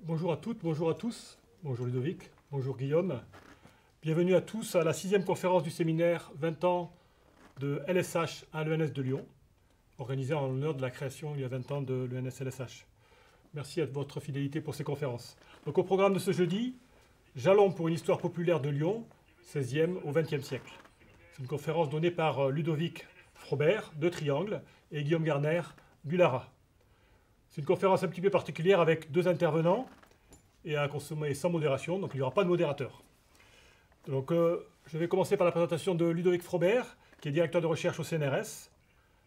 Bonjour à toutes, bonjour à tous. Bonjour Ludovic, bonjour Guillaume. Bienvenue à tous à la 6e conférence du séminaire 20 ans de LSH à l'ENS de Lyon, organisée en l'honneur de la création il y a 20 ans de l'ENS LSH. Merci à votre fidélité pour ces conférences. Donc au programme de ce jeudi, Jalons pour une histoire populaire de Lyon, 16e au 20e siècle. C'est une conférence donnée par Ludovic Frobert de Triangle et Guillaume Garner du Lara. C'est une conférence un petit peu particulière avec 2 intervenants et à consommer sans modération, donc il n'y aura pas de modérateur. Donc je vais commencer par la présentation de Ludovic Frobert, qui est directeur de recherche au CNRS.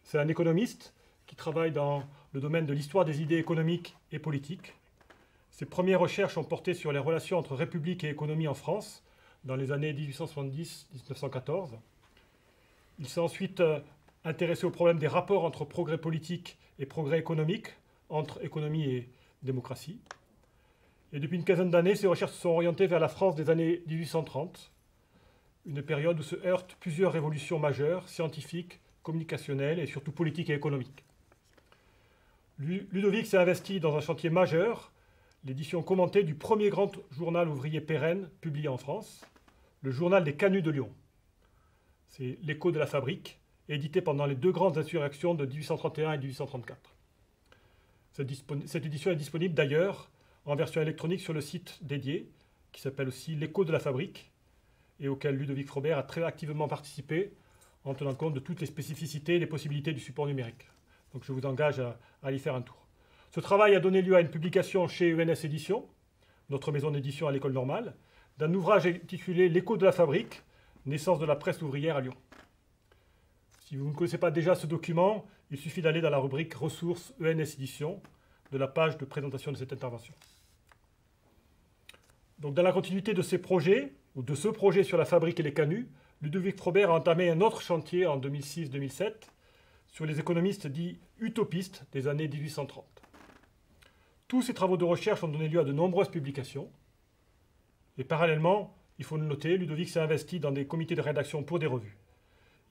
C'est un économiste qui travaille dans le domaine de l'histoire des idées économiques et politiques. Ses premières recherches ont porté sur les relations entre République et économie en France dans les années 1870-1914. Il s'est ensuite intéressé au problème des rapports entre progrès politique et progrès économique, entre économie et démocratie. Et depuis une quinzaine d'années, ses recherches se sont orientées vers la France des années 1830, une période où se heurtent plusieurs révolutions majeures, scientifiques, communicationnelles et surtout politiques et économiques. Ludovic s'est investi dans un chantier majeur, l'édition commentée du premier grand journal ouvrier pérenne publié en France, le journal des Canuts de Lyon. C'est l'Écho de la Fabrique, édité pendant les 2 grandes insurrections de 1831 et 1834. Cette édition est disponible d'ailleurs en version électronique sur le site dédié, qui s'appelle aussi l'Écho de la Fabrique, et auquel Ludovic Frobert a très activement participé, en tenant compte de toutes les spécificités et les possibilités du support numérique. Donc je vous engage à y faire un tour. Ce travail a donné lieu à une publication chez ENS Éditions, notre maison d'édition à l'École normale, d'un ouvrage intitulé L'Écho de la Fabrique, naissance de la presse ouvrière à Lyon. Si vous ne connaissez pas déjà ce document, il suffit d'aller dans la rubrique Ressources ENS Éditions de la page de présentation de cette intervention. Donc, dans la continuité de ces projets, ou de ce projet sur la fabrique et les canuts, Ludovic Frobert a entamé un autre chantier en 2006-2007 sur les économistes dits utopistes des années 1830. Tous ces travaux de recherche ont donné lieu à de nombreuses publications. Et parallèlement, il faut le noter, Ludovic s'est investi dans des comités de rédaction pour des revues.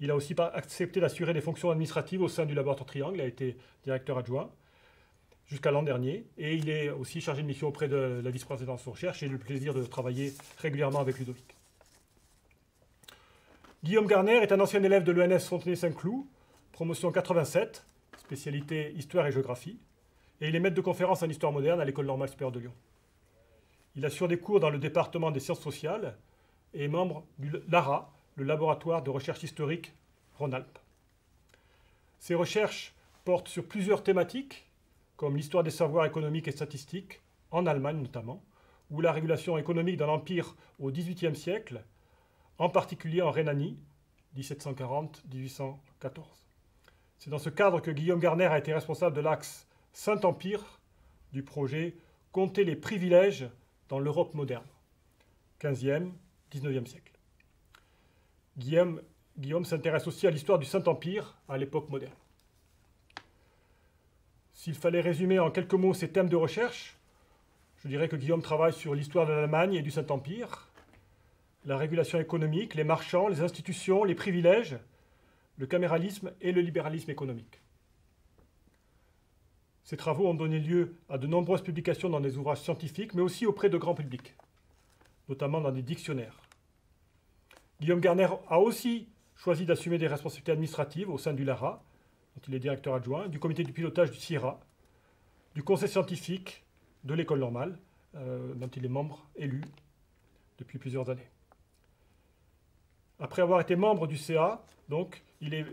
Il a aussi accepté d'assurer des fonctions administratives au sein du laboratoire Triangle, il a été directeur adjoint jusqu'à l'an dernier, et il est aussi chargé de mission auprès de la vice-présidence de recherche et j'ai eu le plaisir de travailler régulièrement avec Ludovic. Guillaume Garner est un ancien élève de l'ENS Fontenay-Saint-Cloud, promotion 87, spécialité histoire et géographie, et il est maître de conférence en histoire moderne à l'École normale supérieure de Lyon. Il assure des cours dans le département des sciences sociales et est membre du LARA, le laboratoire de recherche historique Rhône-Alpes. Ses recherches portent sur plusieurs thématiques, comme l'histoire des savoirs économiques et statistiques, en Allemagne notamment, ou la régulation économique dans l'Empire au XVIIIe siècle, en particulier en Rhénanie, 1740-1814. C'est dans ce cadre que Guillaume Garner a été responsable de l'axe Saint-Empire du projet Compter les privilèges dans l'Europe moderne, 15e, 19e siècle. Guillaume s'intéresse aussi à l'histoire du Saint-Empire à l'époque moderne. S'il fallait résumer en quelques mots ses thèmes de recherche, je dirais que Guillaume travaille sur l'histoire de l'Allemagne et du Saint-Empire, la régulation économique, les marchands, les institutions, les privilèges, le caméralisme et le libéralisme économique. Ces travaux ont donné lieu à de nombreuses publications dans des ouvrages scientifiques, mais aussi auprès de grand public, notamment dans des dictionnaires. Guillaume Garner a aussi choisi d'assumer des responsabilités administratives au sein du LARA, dont il est directeur adjoint, du comité du pilotage du CIRA, du conseil scientifique de l'École normale, dont il est membre élu depuis plusieurs années. Après avoir été membre du CA, donc, il est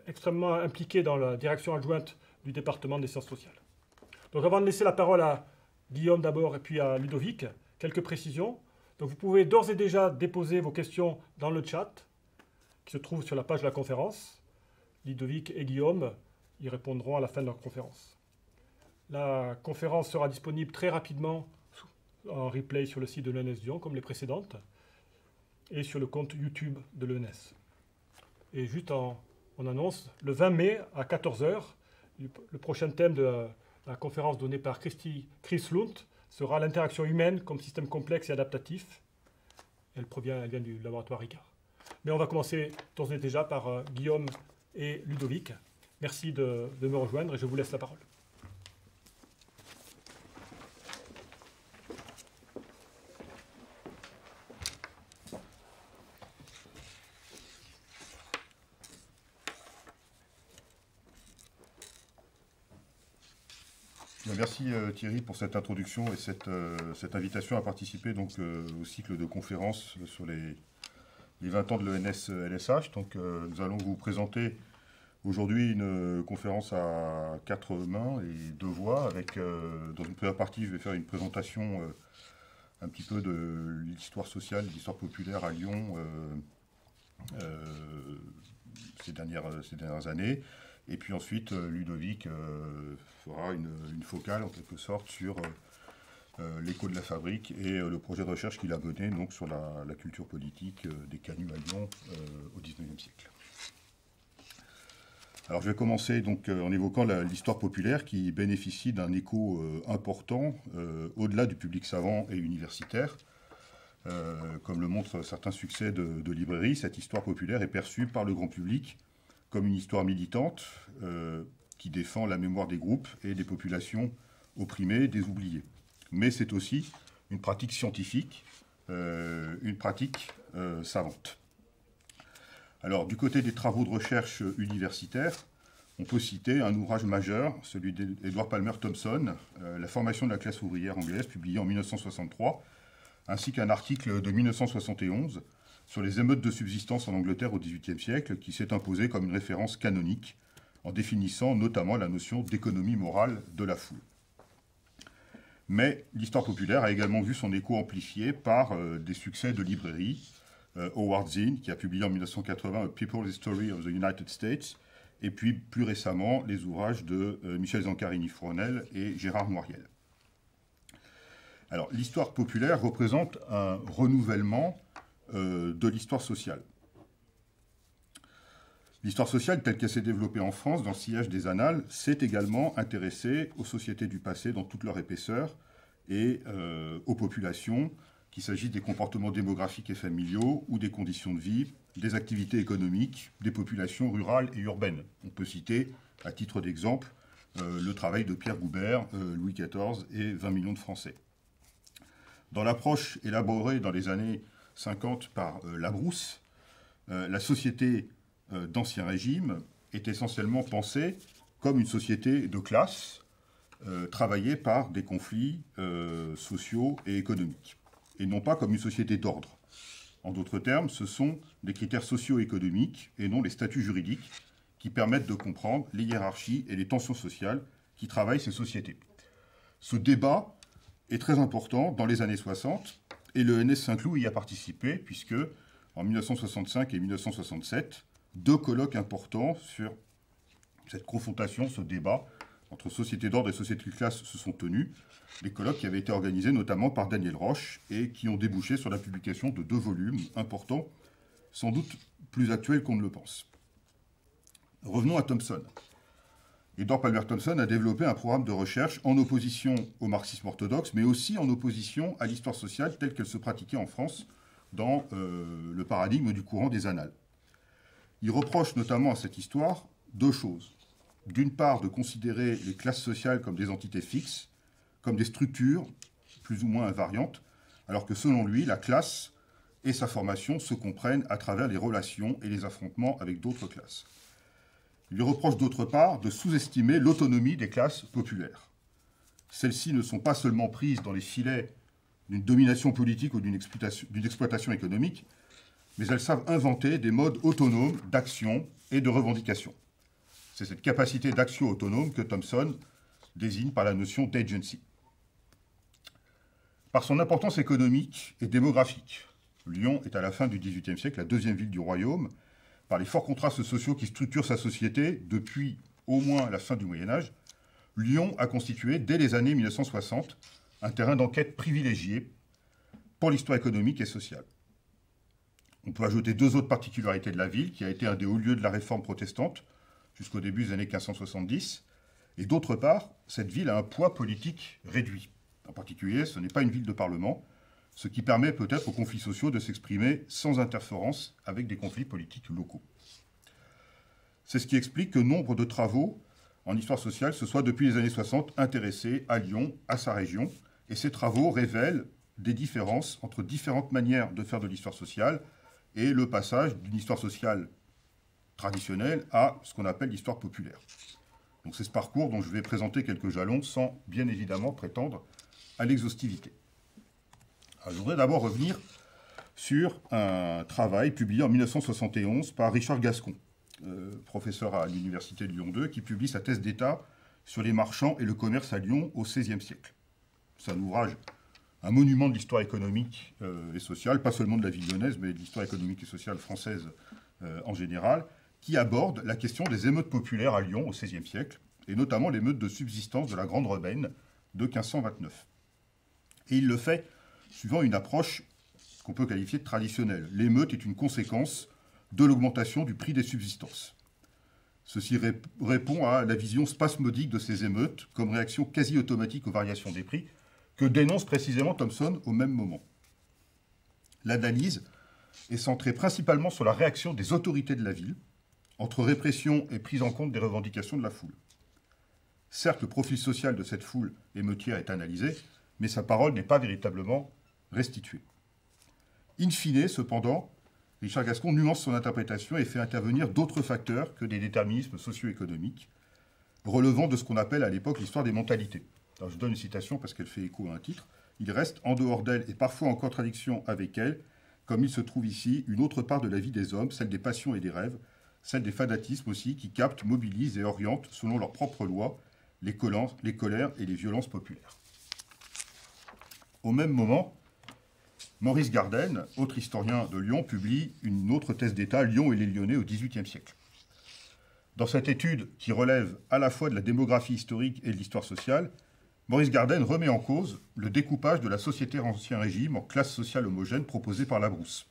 extrêmement impliqué dans la direction adjointe du département des sciences sociales. Donc avant de laisser la parole à Guillaume d'abord et puis à Ludovic, quelques précisions. Donc vous pouvez d'ores et déjà déposer vos questions dans le chat qui se trouve sur la page de la conférence. Ludovic et Guillaume y répondront à la fin de leur conférence. La conférence sera disponible très rapidement en replay sur le site de l'ENS Lyon, comme les précédentes, et sur le compte YouTube de l'ENS. Et juste on annonce, le 20 mai à 14 h, le prochain thème de la conférence donnée par Chris Lunt sera l'interaction humaine comme système complexe et adaptatif. Elle vient du laboratoire Ricard. Mais on va commencer d'ores et déjà par Guillaume et Ludovic. Merci de me rejoindre et je vous laisse la parole. Merci Thierry pour cette introduction et cette invitation à participer donc, au cycle de conférences sur les 20 ans de l'ENS-LSH. Donc, nous allons vous présenter aujourd'hui une conférence à 4 mains et 2 voix. Avec, dans une première partie, je vais faire une présentation un petit peu de l'histoire sociale, l'histoire populaire à Lyon ces dernières années. Et puis ensuite, Ludovic fera une focale, en quelque sorte, sur l'écho de la fabrique et le projet de recherche qu'il a mené donc, sur la culture politique des canuts à Lyon au XIXe siècle. Alors je vais commencer donc, en évoquant l'histoire populaire qui bénéficie d'un écho important au-delà du public savant et universitaire. Comme le montrent certains succès de librairies, cette histoire populaire est perçue par le grand public comme une histoire militante qui défend la mémoire des groupes et des populations opprimées, des oubliés. Mais c'est aussi une pratique scientifique, une pratique savante. Alors, du côté des travaux de recherche universitaires, on peut citer un ouvrage majeur, celui d'Edward Palmer Thompson, La formation de la classe ouvrière anglaise, publié en 1963, ainsi qu'un article de 1971 sur les émeutes de subsistance en Angleterre au XVIIIe siècle, qui s'est imposé comme une référence canonique, en définissant notamment la notion d'économie morale de la foule. Mais l'histoire populaire a également vu son écho amplifié par des succès de librairies. Howard Zinn, qui a publié en 1980 A People's History of the United States, et puis plus récemment les ouvrages de Michel Zancarini-Fronel et Gérard Noiriel. Alors, l'histoire populaire représente un renouvellement de l'histoire sociale. L'histoire sociale, telle qu'elle s'est développée en France, dans le sillage des annales, s'est également intéressée aux sociétés du passé dans toute leur épaisseur et aux populations, qu'il s'agisse des comportements démographiques et familiaux ou des conditions de vie, des activités économiques, des populations rurales et urbaines. On peut citer, à titre d'exemple, le travail de Pierre Goubert, Louis XIV et 20 millions de Français. Dans l'approche élaborée dans les années 50 par Labrousse, la société d'Ancien Régime est essentiellement pensée comme une société de classe travaillée par des conflits sociaux et économiques, et non pas comme une société d'ordre. En d'autres termes, ce sont des critères socio-économiques et non les statuts juridiques qui permettent de comprendre les hiérarchies et les tensions sociales qui travaillent ces sociétés. Ce débat est très important dans les années 60, et le l'ENS Saint-Cloud y a participé, puisque en 1965 et 1967, 2 colloques importants sur cette confrontation, ce débat entre société d'ordre et société de classe se sont tenus. Des colloques qui avaient été organisés notamment par Daniel Roche et qui ont débouché sur la publication de 2 volumes importants, sans doute plus actuels qu'on ne le pense. Revenons à Thompson. Edward Palmer Thompson a développé un programme de recherche en opposition au marxisme orthodoxe, mais aussi en opposition à l'histoire sociale telle qu'elle se pratiquait en France dans le paradigme du courant des annales. Il reproche notamment à cette histoire 2 choses. D'une part, de considérer les classes sociales comme des entités fixes, comme des structures plus ou moins invariantes, alors que selon lui, la classe et sa formation se comprennent à travers les relations et les affrontements avec d'autres classes. Il lui reproche d'autre part de sous-estimer l'autonomie des classes populaires. Celles-ci ne sont pas seulement prises dans les filets d'une domination politique ou d'une exploitation économique, mais elles savent inventer des modes autonomes d'action et de revendication. C'est cette capacité d'action autonome que Thompson désigne par la notion d'agency. Par son importance économique et démographique, Lyon est à la fin du XVIIIe siècle la 2e ville du royaume, par les forts contrastes sociaux qui structurent sa société depuis au moins la fin du Moyen-Âge, Lyon a constitué, dès les années 1960, un terrain d'enquête privilégié pour l'histoire économique et sociale. On peut ajouter 2 autres particularités de la ville, qui a été un des hauts lieux de la réforme protestante jusqu'au début des années 1570, et d'autre part, cette ville a un poids politique réduit. En particulier, ce n'est pas une ville de parlement, ce qui permet peut-être aux conflits sociaux de s'exprimer sans interférence avec des conflits politiques locaux. C'est ce qui explique que nombre de travaux en histoire sociale se soient depuis les années 60 intéressés à Lyon, à sa région, et ces travaux révèlent des différences entre différentes manières de faire de l'histoire sociale et le passage d'une histoire sociale traditionnelle à ce qu'on appelle l'histoire populaire. Donc c'est ce parcours dont je vais présenter quelques jalons sans bien évidemment prétendre à l'exhaustivité. Alors, je voudrais d'abord revenir sur un travail publié en 1971 par Richard Gascon, professeur à l'université de Lyon 2, qui publie sa thèse d'État sur les marchands et le commerce à Lyon au XVIe siècle. C'est un ouvrage, un monument de l'histoire économique et sociale, pas seulement de la ville lyonnaise, mais de l'histoire économique et sociale française en général, qui aborde la question des émeutes populaires à Lyon au XVIe siècle, et notamment l'émeute de subsistance de la Grande Rebenne de 1529. Et il le fait suivant une approche qu'on peut qualifier de traditionnelle. L'émeute est une conséquence de l'augmentation du prix des subsistances. Ceci répond à la vision spasmodique de ces émeutes comme réaction quasi automatique aux variations des prix que dénonce précisément Thomson au même moment. L'analyse est centrée principalement sur la réaction des autorités de la ville entre répression et prise en compte des revendications de la foule. Certes, le profil social de cette foule émeutière est analysé, mais sa parole n'est pas véritablement restituée. In fine, cependant, Richard Gascon nuance son interprétation et fait intervenir d'autres facteurs que des déterminismes socio-économiques, relevant de ce qu'on appelle à l'époque l'histoire des mentalités. Alors, je donne une citation parce qu'elle fait écho à un titre. Il reste en dehors d'elle et parfois en contradiction avec elle, comme il se trouve ici, une autre part de la vie des hommes, celle des passions et des rêves, celle des fanatismes aussi, qui captent, mobilisent et orientent, selon leurs propres lois, les colères et les violences populaires. Au même moment, Maurice Garden, autre historien de Lyon, publie une autre thèse d'État, Lyon et les Lyonnais au XVIIIe siècle. Dans cette étude qui relève à la fois de la démographie historique et de l'histoire sociale, Maurice Garden remet en cause le découpage de la société Ancien Régime en classes sociales homogènes proposé par Labrousse.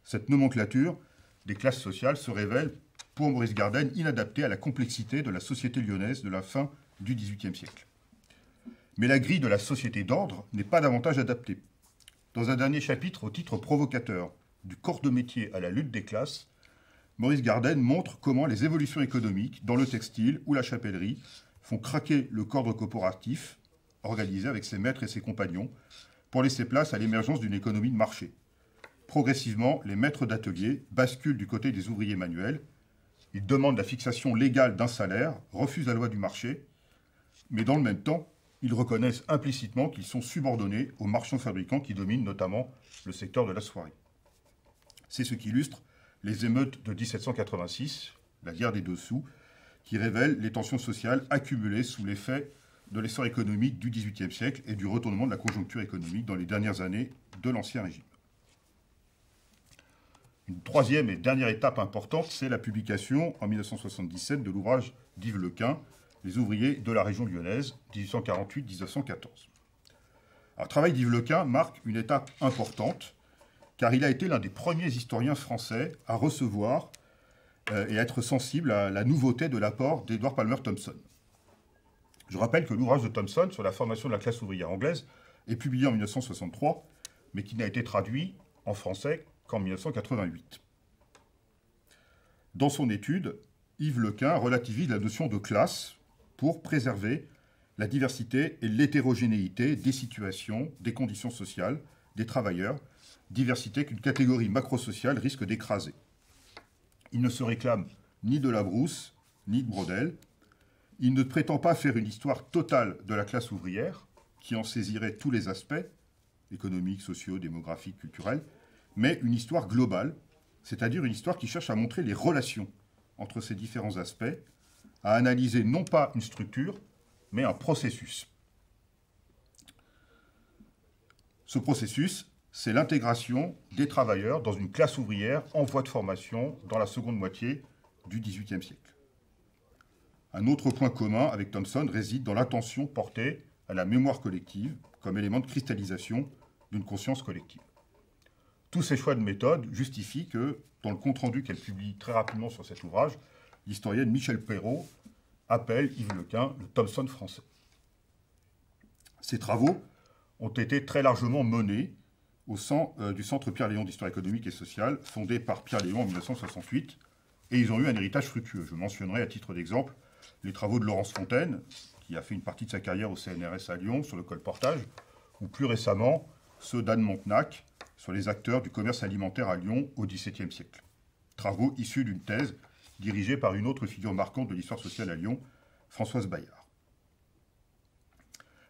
Cette nomenclature des classes sociales se révèle, pour Maurice Garden, inadaptée à la complexité de la société lyonnaise de la fin du XVIIIe siècle. Mais la grille de la société d'ordre n'est pas davantage adaptée. Dans un dernier chapitre au titre provocateur, Du corps de métier à la lutte des classes, Maurice Garden montre comment les évolutions économiques dans le textile ou la chapellerie font craquer le cadre corporatif, organisé avec ses maîtres et ses compagnons, pour laisser place à l'émergence d'une économie de marché. Progressivement, les maîtres d'atelier basculent du côté des ouvriers manuels. Ils demandent la fixation légale d'un salaire, refusent la loi du marché, mais dans le même temps, ils reconnaissent implicitement qu'ils sont subordonnés aux marchands fabricants qui dominent notamment le secteur de la soierie. C'est ce qui illustre les émeutes de 1786, la guerre des dessous, qui révèlent les tensions sociales accumulées sous l'effet de l'essor économique du XVIIIe siècle et du retournement de la conjoncture économique dans les dernières années de l'Ancien Régime. Une troisième et dernière étape importante, c'est la publication en 1977 de l'ouvrage d'Yves Lequin, Les ouvriers de la région lyonnaise, 1848-1914. Le travail d'Yves Lequin marque une étape importante, car il a été l'un des premiers historiens français à recevoir et à être sensible à la nouveauté de l'apport d'Edward Palmer Thomson. Je rappelle que l'ouvrage de Thomson sur la formation de la classe ouvrière anglaise est publié en 1963, mais qui n'a été traduit en français qu'en 1988. Dans son étude, Yves Lequin relativise la notion de classe pour préserver la diversité et l'hétérogénéité des situations, des conditions sociales, des travailleurs, diversité qu'une catégorie macrosociale risque d'écraser. Il ne se réclame ni de Labrousse, ni de Braudel. Il ne prétend pas faire une histoire totale de la classe ouvrière, qui en saisirait tous les aspects, économiques, sociaux, démographiques, culturels, mais une histoire globale, c'est-à-dire une histoire qui cherche à montrer les relations entre ces différents aspects, à analyser non pas une structure, mais un processus. Ce processus, c'est l'intégration des travailleurs dans une classe ouvrière en voie de formation dans la seconde moitié du XVIIIe siècle. Un autre point commun avec Thomson réside dans l'attention portée à la mémoire collective comme élément de cristallisation d'une conscience collective. Tous ces choix de méthode justifient que, dans le compte-rendu qu'elle publie très rapidement sur cet ouvrage, l'historienne Michèle Perrault appelle Yves Lequin le Thomson français. Ces travaux ont été très largement menés au sein du Centre Pierre-Léon d'histoire économique et sociale, fondé par Pierre Léon en 1968, et ils ont eu un héritage fructueux. Je mentionnerai à titre d'exemple les travaux de Laurence Fontaine, qui a fait une partie de sa carrière au CNRS à Lyon sur le colportage, ou plus récemment ceux d'Anne Montenac sur les acteurs du commerce alimentaire à Lyon au XVIIe siècle. Travaux issus d'une thèse dirigée par une autre figure marquante de l'histoire sociale à Lyon, Françoise Bayard.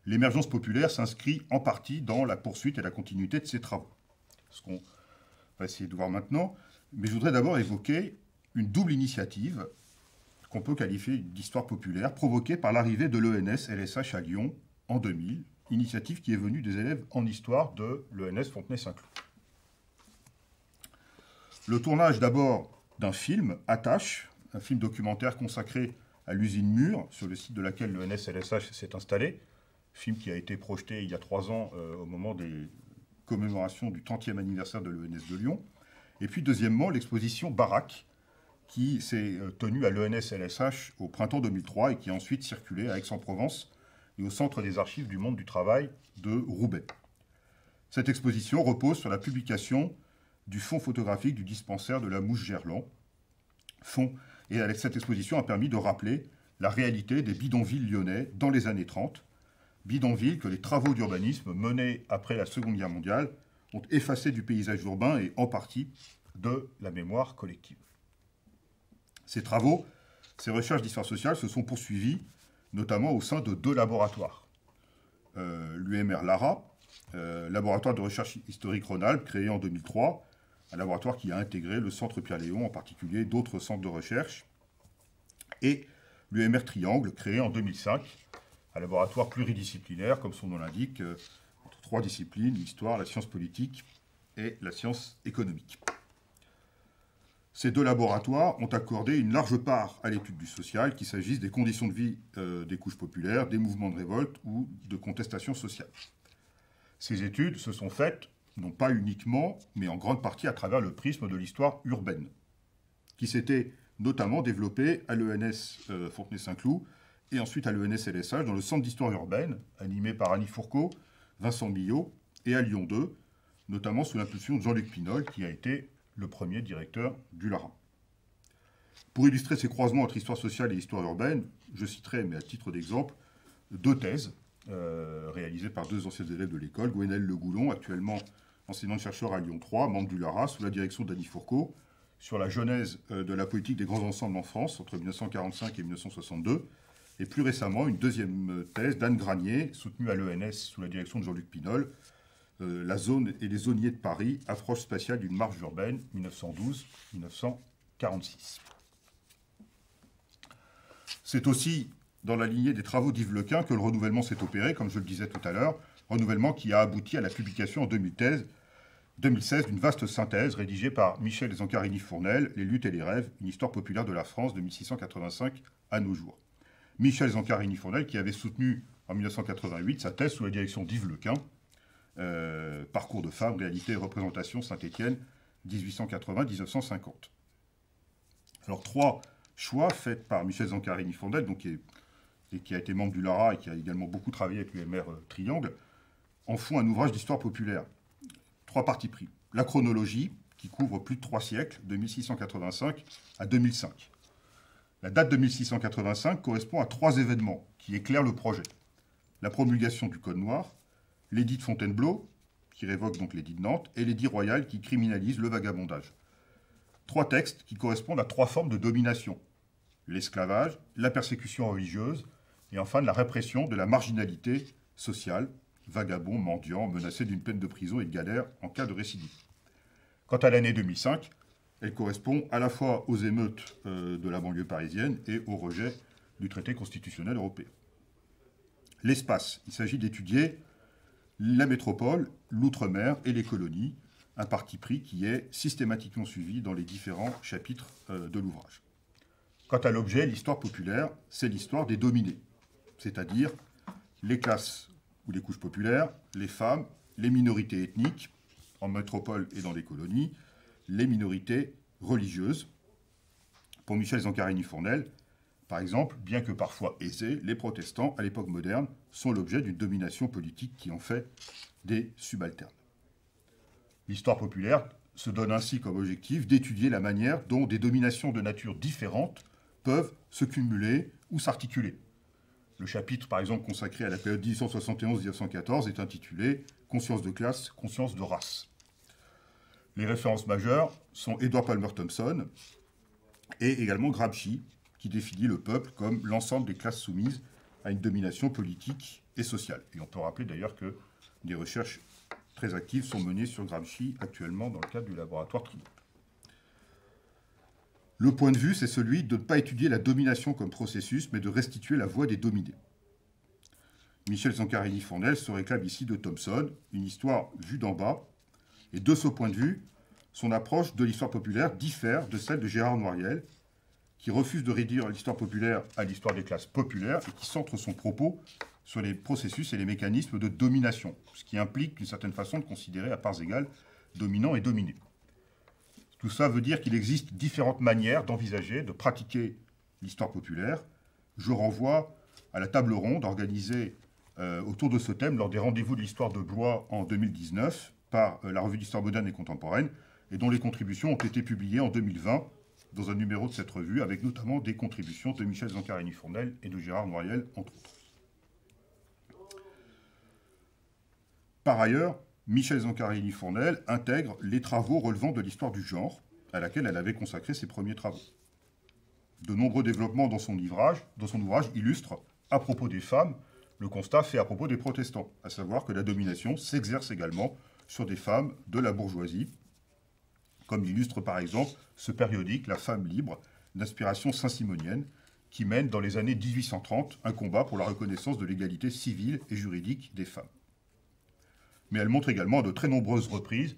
L'émergence populaire s'inscrit en partie dans la poursuite et la continuité de ses travaux. Ce qu'on va essayer de voir maintenant. Mais je voudrais d'abord évoquer une double initiative qu'on peut qualifier d'histoire populaire, provoquée par l'arrivée de l'ENS-LSH à Lyon en 2000, initiative qui est venue des élèves en histoire de l'ENS Fontenay-Saint-Cloud. Le tournage d'abord d'un film, Attache, un film documentaire consacré à l'usine Mur, sur le site de laquelle l'ENS-LSH s'est installé, film qui a été projeté il y a 3 ans au moment des commémorations du 30e anniversaire de l'ENS de Lyon. Et puis deuxièmement, l'exposition Baraque, qui s'est tenue à l'ENS-LSH au printemps 2003 et qui a ensuite circulé à Aix-en-Provence et au Centre des archives du monde du travail de Roubaix. Cette exposition repose sur la publication du fonds photographique du dispensaire de la Mouche Gerland. Et avec cette exposition a permis de rappeler la réalité des bidonvilles lyonnais dans les années 30, bidonvilles que les travaux d'urbanisme menés après la Seconde Guerre mondiale ont effacés du paysage urbain et en partie de la mémoire collective. Ces travaux, ces recherches d'histoire sociale se sont poursuivies notamment au sein de 2 laboratoires. L'UMR Lara, laboratoire de recherche historique Rhône-Alpes, créé en 2003, un laboratoire qui a intégré le Centre Pierre-Léon, en particulier d'autres centres de recherche, et l'UMR Triangle, créé en 2005, un laboratoire pluridisciplinaire, comme son nom l'indique, entre 3 disciplines, l'histoire, la science politique et la science économique. Ces 2 laboratoires ont accordé une large part à l'étude du social, qu'il s'agisse des conditions de vie des couches populaires, des mouvements de révolte ou de contestation sociale. Ces études se sont faites, non pas uniquement, mais en grande partie à travers le prisme de l'histoire urbaine, qui s'était notamment développée à l'ENS Fontenay-Saint-Cloud et ensuite à l'ENS-LSH dans le centre d'histoire urbaine, animé par Annie Fourcault, Vincent Millot, et à Lyon 2, notamment sous l'impulsion de Jean-Luc Pinol, qui a été le premier directeur du LARA. Pour illustrer ces croisements entre histoire sociale et histoire urbaine, je citerai, mais à titre d'exemple, 2 thèses réalisées par 2 anciens élèves de l'école, Gwenaëlle Le Goulon, actuellement enseignante-chercheur à Lyon 3, membre du LARA, sous la direction d'Annie Fourcault, sur la genèse de la politique des grands ensembles en France entre 1945 et 1962, et plus récemment une 2e thèse d'Anne Granier, soutenue à l'ENS sous la direction de Jean-Luc Pinol, la zone et les zoniers de Paris, approche spatiale d'une marche urbaine, 1912-1946. C'est aussi dans la lignée des travaux d'Yves Lequin que le renouvellement s'est opéré, comme je le disais tout à l'heure, renouvellement qui a abouti à la publication en 2016 d'une vaste synthèse rédigée par Michel Zancarini-Fournel, Les luttes et les rêves, une histoire populaire de la France de 1685 à nos jours. Michel Zancarini-Fournel qui avait soutenu en 1988 sa thèse sous la direction d'Yves Lequin, Parcours de femmes, réalité et représentation, Saint-Étienne, 1880-1950. Alors 3 choix faits par Michel Zancarini-Fournel, donc qui a été membre du LARA et qui a également beaucoup travaillé avec l'UMR Triangle, en font un ouvrage d'histoire populaire. 3 partis pris. La chronologie, qui couvre plus de 3 siècles, de 1685 à 2005. La date de 1685 correspond à 3 événements qui éclairent le projet. La promulgation du Code noir, l'édit de Fontainebleau, qui révoque donc l'édit de Nantes, et l'édit royal qui criminalise le vagabondage. 3 textes qui correspondent à 3 formes de domination. L'esclavage, la persécution religieuse, et enfin la répression de la marginalité sociale, vagabonds, mendiants, menacés d'une peine de prison et de galère en cas de récidive. Quant à l'année 2005, elle correspond à la fois aux émeutes de la banlieue parisienne et au rejet du traité constitutionnel européen. L'espace, il s'agit d'étudier la métropole, l'outre-mer et les colonies, un parti pris qui est systématiquement suivi dans les différents chapitres de l'ouvrage. Quant à l'objet, l'histoire populaire, c'est l'histoire des dominés, c'est-à-dire les classes ou les couches populaires, les femmes, les minorités ethniques, en métropole et dans les colonies, les minorités religieuses. Pour Michel Zancarini-Fournel, par exemple, bien que parfois aisés, les protestants, à l'époque moderne, sont l'objet d'une domination politique qui en fait des subalternes. L'histoire populaire se donne ainsi comme objectif d'étudier la manière dont des dominations de nature différente peuvent se cumuler ou s'articuler. Le chapitre, par exemple, consacré à la période 1871-1914 est intitulé « Conscience de classe, conscience de race ». Les références majeures sont Edward Palmer Thompson et également Gramsci, qui définit le peuple comme l'ensemble des classes soumises à une domination politique et sociale. Et on peut rappeler d'ailleurs que des recherches très actives sont menées sur Gramsci actuellement dans le cadre du laboratoire Trident. Le point de vue, c'est celui de ne pas étudier la domination comme processus, mais de restituer la voix des dominés. Michel Zancarini-Fournel se réclame ici de Thomson, une histoire vue d'en bas, et de ce point de vue, son approche de l'histoire populaire diffère de celle de Gérard Noiriel, qui refuse de réduire l'histoire populaire à l'histoire des classes populaires et qui centre son propos sur les processus et les mécanismes de domination, ce qui implique d'une certaine façon de considérer à parts égales dominant et dominé. Tout ça veut dire qu'il existe différentes manières d'envisager, de pratiquer l'histoire populaire. Je renvoie à la table ronde organisée autour de ce thème lors des rendez-vous de l'histoire de Blois en 2019 par la Revue d'Histoire moderne et contemporaine, et dont les contributions ont été publiées en 2020 dans un numéro de cette revue, avec notamment des contributions de Michel Zancarini-Fournel et de Gérard Noiriel, entre autres. Par ailleurs, Michel Zancarini-Fournel intègre les travaux relevant de l'histoire du genre, à laquelle elle avait consacré ses premiers travaux. De nombreux développements dans son ouvrage illustrent, à propos des femmes, le constat fait à propos des protestants, à savoir que la domination s'exerce également sur des femmes de la bourgeoisie, comme l'illustre par exemple ce périodique, La Femme libre, d'inspiration saint-simonienne, qui mène dans les années 1830 un combat pour la reconnaissance de l'égalité civile et juridique des femmes. Mais elle montre également à de très nombreuses reprises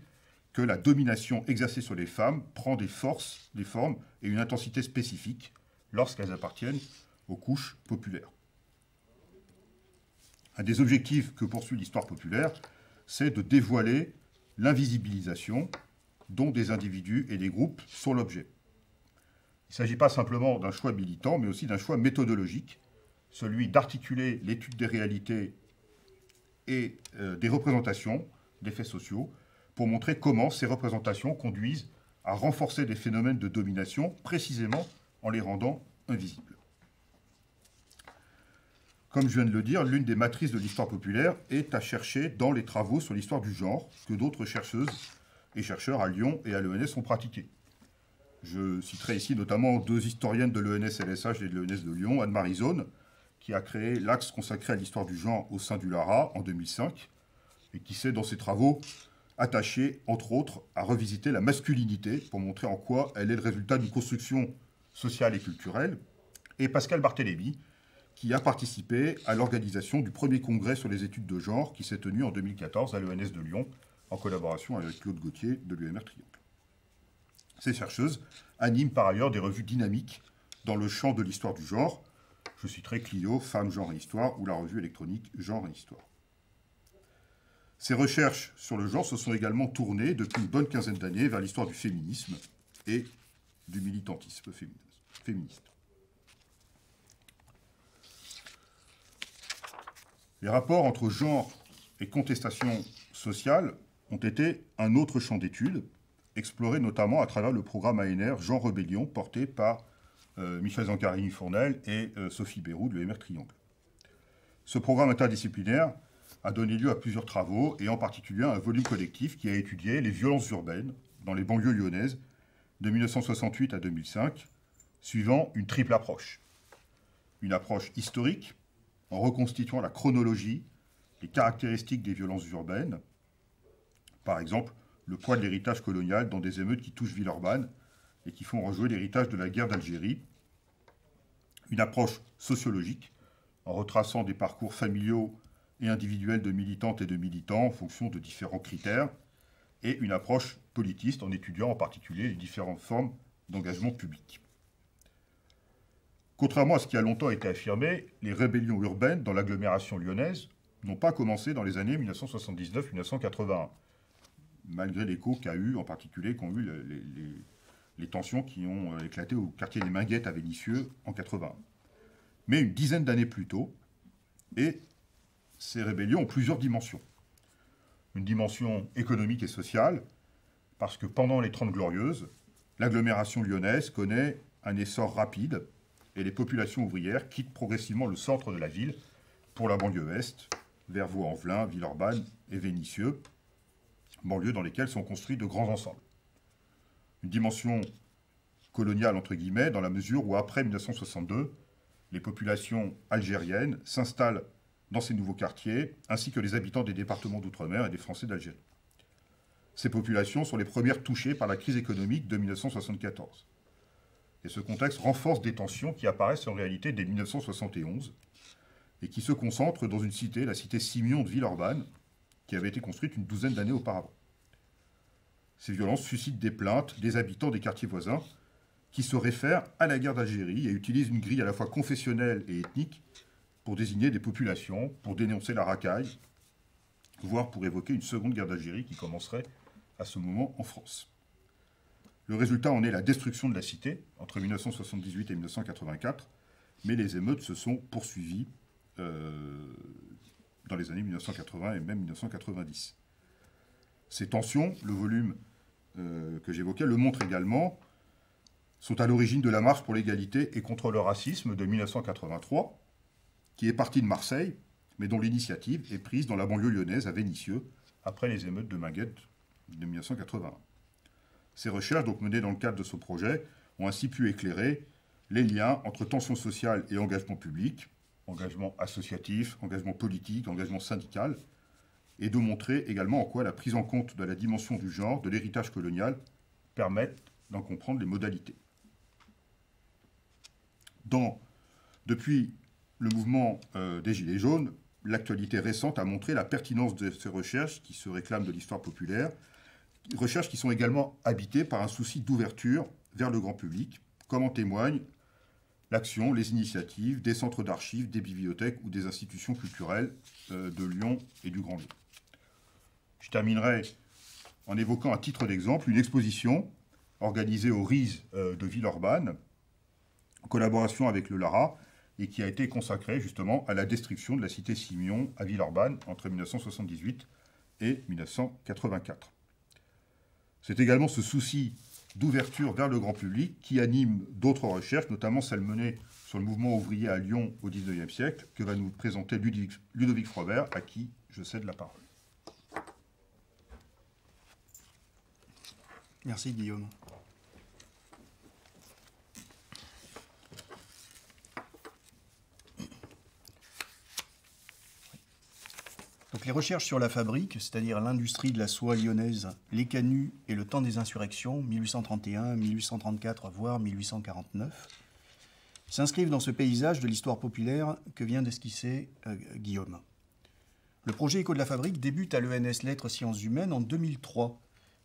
que la domination exercée sur les femmes prend des forces, des formes et une intensité spécifiques lorsqu'elles appartiennent aux couches populaires. Un des objectifs que poursuit l'histoire populaire, c'est de dévoiler l'invisibilisation dont des individus et des groupes sont l'objet. Il ne s'agit pas simplement d'un choix militant, mais aussi d'un choix méthodologique, celui d'articuler l'étude des réalités et des représentations des faits sociaux pour montrer comment ces représentations conduisent à renforcer des phénomènes de domination, précisément en les rendant invisibles. Comme je viens de le dire, l'une des matrices de l'histoire populaire est à chercher dans les travaux sur l'histoire du genre que d'autres chercheuses et chercheurs à Lyon et à l'ENS ont pratiqués. Je citerai ici notamment deux historiennes de l'ENS-LSH et de l'ENS de Lyon, Anne-Marie Zone, qui a créé l'axe consacré à l'histoire du genre au sein du LARA en 2005, et qui s'est, dans ses travaux, attachée, entre autres, à revisiter la masculinité pour montrer en quoi elle est le résultat d'une construction sociale et culturelle, et Pascal Barthélémy, qui a participé à l'organisation du premier congrès sur les études de genre qui s'est tenu en 2014 à l'ENS de Lyon, en collaboration avec Claude Gauthier de l'UMR Triangle. Ces chercheuses animent par ailleurs des revues dynamiques dans le champ de l'histoire du genre. Je citerai Clio, Femmes, Genre et Histoire, ou la revue électronique Genre et Histoire. Ces recherches sur le genre se sont également tournées depuis une bonne quinzaine d'années vers l'histoire du féminisme et du militantisme féministe. Les rapports entre genre et contestation sociale ont été un autre champ d'études, exploré notamment à travers le programme ANR Genre Rébellion, porté par Michel Zancarini-Fournel et Sophie Beyroud de l'UMR Triangle. Ce programme interdisciplinaire a donné lieu à plusieurs travaux, et en particulier à un volume collectif qui a étudié les violences urbaines dans les banlieues lyonnaises de 1968 à 2005, suivant une triple approche. Une approche historique, en reconstituant la chronologie, les caractéristiques des violences urbaines, par exemple le poids de l'héritage colonial dans des émeutes qui touchent Villeurbanne et qui font rejouer l'héritage de la guerre d'Algérie. Une approche sociologique, en retraçant des parcours familiaux et individuels de militantes et de militants en fonction de différents critères, et une approche politiste, en étudiant en particulier les différentes formes d'engagement public. Contrairement à ce qui a longtemps été affirmé, les rébellions urbaines dans l'agglomération lyonnaise n'ont pas commencé dans les années 1979-1981, malgré l'écho qu'ont eu les tensions qui ont éclaté au quartier des Minguettes à Vénissieux en 1981. Mais une dizaine d'années plus tôt, et ces rébellions ont plusieurs dimensions. Une dimension économique et sociale, parce que pendant les 30 Glorieuses, l'agglomération lyonnaise connaît un essor rapide et les populations ouvrières quittent progressivement le centre de la ville pour la banlieue est, vers Vaux-en-Velin, Villeurbanne et Vénissieux, banlieues dans lesquelles sont construits de grands ensembles. Une dimension coloniale entre guillemets, dans la mesure où après 1962, les populations algériennes s'installent dans ces nouveaux quartiers, ainsi que les habitants des départements d'outre-mer et des Français d'Algérie. Ces populations sont les premières touchées par la crise économique de 1974. Et ce contexte renforce des tensions qui apparaissent en réalité dès 1971 et qui se concentrent dans une cité, la cité Simion de Villeurbanne, qui avait été construite une douzaine d'années auparavant. Ces violences suscitent des plaintes des habitants des quartiers voisins qui se réfèrent à la guerre d'Algérie et utilisent une grille à la fois confessionnelle et ethnique pour désigner des populations, pour dénoncer la racaille, voire pour évoquer une seconde guerre d'Algérie qui commencerait à ce moment en France. Le résultat en est la destruction de la cité entre 1978 et 1984, mais les émeutes se sont poursuivies dans les années 1980 et même 1990. Ces tensions, le volume que j'évoquais le montre également, sont à l'origine de la marche pour l'égalité et contre le racisme de 1983, qui est partie de Marseille, mais dont l'initiative est prise dans la banlieue lyonnaise à Vénissieux, après les émeutes de Minguette de 1981. Ces recherches, donc menées dans le cadre de ce projet, ont ainsi pu éclairer les liens entre tensions sociales et engagement public, engagement associatif, engagement politique, engagement syndical, et de montrer également en quoi la prise en compte de la dimension du genre, de l'héritage colonial, permettent d'en comprendre les modalités. Depuis le mouvement des Gilets jaunes, l'actualité récente a montré la pertinence de ces recherches qui se réclament de l'histoire populaire, recherches qui sont également habitées par un souci d'ouverture vers le grand public, comme en témoignent l'action, les initiatives des centres d'archives, des bibliothèques ou des institutions culturelles de Lyon et du Grand Lyon. Je terminerai en évoquant à titre d'exemple une exposition organisée au RISE de Villeurbanne, en collaboration avec le LARA, et qui a été consacrée justement à la destruction de la cité Simion à Villeurbanne entre 1978 et 1984. C'est également ce souci d'ouverture vers le grand public qui anime d'autres recherches, notamment celles menées sur le mouvement ouvrier à Lyon au XIXe siècle, que va nous présenter Ludovic Frobert, à qui je cède la parole. Merci Guillaume. Donc les recherches sur la fabrique, c'est-à-dire l'industrie de la soie lyonnaise, les canuts et le temps des insurrections, 1831, 1834, voire 1849, s'inscrivent dans ce paysage de l'histoire populaire que vient d'esquisser Guillaume. Le projet Écho de la fabrique débute à l'ENS Lettres Sciences Humaines en 2003,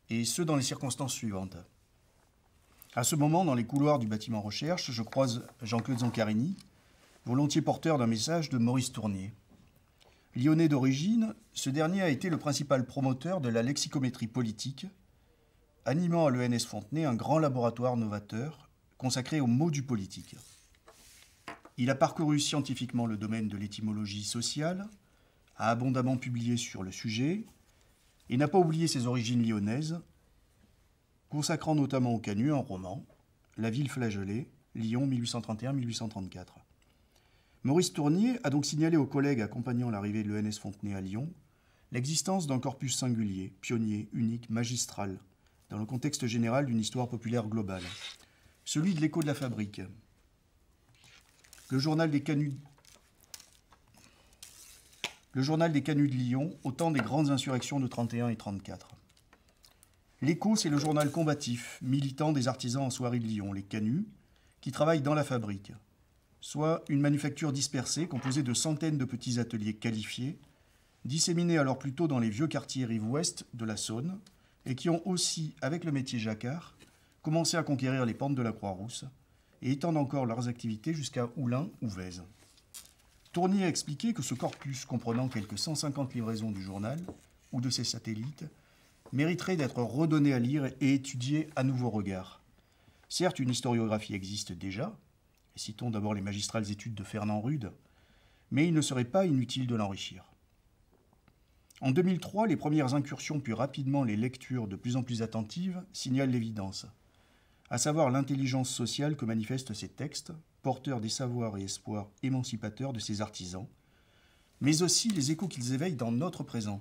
et ce dans les circonstances suivantes. À ce moment, dans les couloirs du bâtiment recherche, je croise Jean-Claude Zancarini, volontiers porteur d'un message de Maurice Tournier. Lyonnais d'origine, ce dernier a été le principal promoteur de la lexicométrie politique, animant à l'ENS Fontenay un grand laboratoire novateur consacré aux mots du politique. Il a parcouru scientifiquement le domaine de l'étymologie sociale, a abondamment publié sur le sujet et n'a pas oublié ses origines lyonnaises, consacrant notamment au Canut un roman, La ville flageolée, Lyon 1831-1834. Maurice Tournier a donc signalé aux collègues accompagnant l'arrivée de l'ENS Fontenay à Lyon l'existence d'un corpus singulier, pionnier, unique, magistral, dans le contexte général d'une histoire populaire globale, celui de l'écho de la fabrique. Le journal des canuts de Lyon, au temps des grandes insurrections de 31 et 34. L'écho, c'est le journal combatif, militant des artisans en soierie de Lyon, les canuts, qui travaillent dans la fabrique, soit une manufacture dispersée composée de centaines de petits ateliers qualifiés, disséminés alors plutôt dans les vieux quartiers rive ouest de la Saône, et qui ont aussi, avec le métier jacquard, commencé à conquérir les pentes de la Croix-Rousse, et étendent encore leurs activités jusqu'à Oulin ou Vèze. Tournier a expliqué que ce corpus, comprenant quelques 150 livraisons du journal, ou de ses satellites, mériterait d'être redonné à lire et étudié à nouveau regard. Certes, une historiographie existe déjà, et citons d'abord les magistrales études de Fernand Rude, mais il ne serait pas inutile de l'enrichir. En 2003, les premières incursions puis rapidement les lectures de plus en plus attentives signalent l'évidence, à savoir l'intelligence sociale que manifestent ces textes, porteurs des savoirs et espoirs émancipateurs de ces artisans, mais aussi les échos qu'ils éveillent dans notre présent.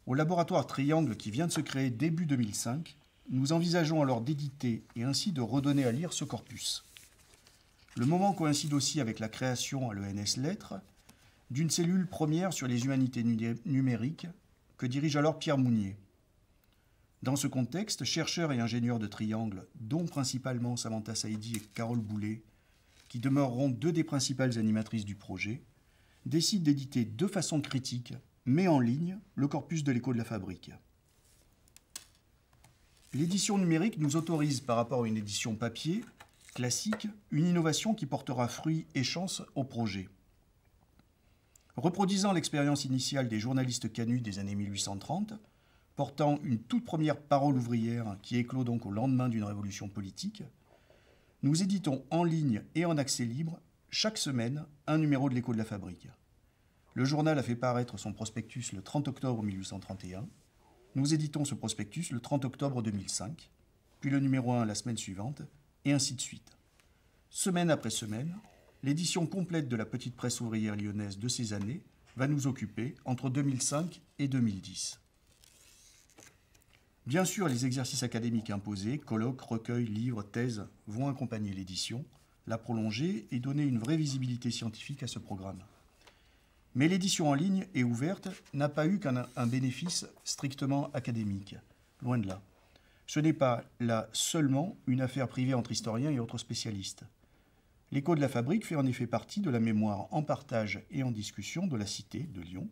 Au laboratoire Triangle qui vient de se créer début 2005, nous envisageons alors d'éditer et ainsi de redonner à lire ce corpus. Le moment coïncide aussi avec la création à l'ENS Lettres d'une cellule première sur les humanités numériques que dirige alors Pierre Mounier. Dans ce contexte, chercheurs et ingénieurs de Triangle, dont principalement Samantha Saïdi et Carole Boulet, qui demeureront deux des principales animatrices du projet, décident d'éditer de façon critique, mais en ligne, le corpus de l'Écho de la Fabrique. L'édition numérique nous autorise, par rapport à une édition papier classique, une innovation qui portera fruit et chance au projet. Reproduisant l'expérience initiale des journalistes canuts des années 1830, portant une toute première parole ouvrière qui éclot donc au lendemain d'une révolution politique, nous éditons en ligne et en accès libre chaque semaine un numéro de l'Écho de la Fabrique. Le journal a fait paraître son prospectus le 30 octobre 1831. Nous éditons ce prospectus le 30 octobre 2005, puis le numéro 1 la semaine suivante, et ainsi de suite. Semaine après semaine, l'édition complète de la petite presse ouvrière lyonnaise de ces années va nous occuper entre 2005 et 2010. Bien sûr, les exercices académiques imposés, colloques, recueils, livres, thèses, vont accompagner l'édition, la prolonger et donner une vraie visibilité scientifique à ce programme. Mais l'édition en ligne et ouverte n'a pas eu qu'un bénéfice strictement académique, loin de là. Ce n'est pas là seulement une affaire privée entre historiens et autres spécialistes. L'Écho de la Fabrique fait en effet partie de la mémoire en partage et en discussion de la Cité de Lyon,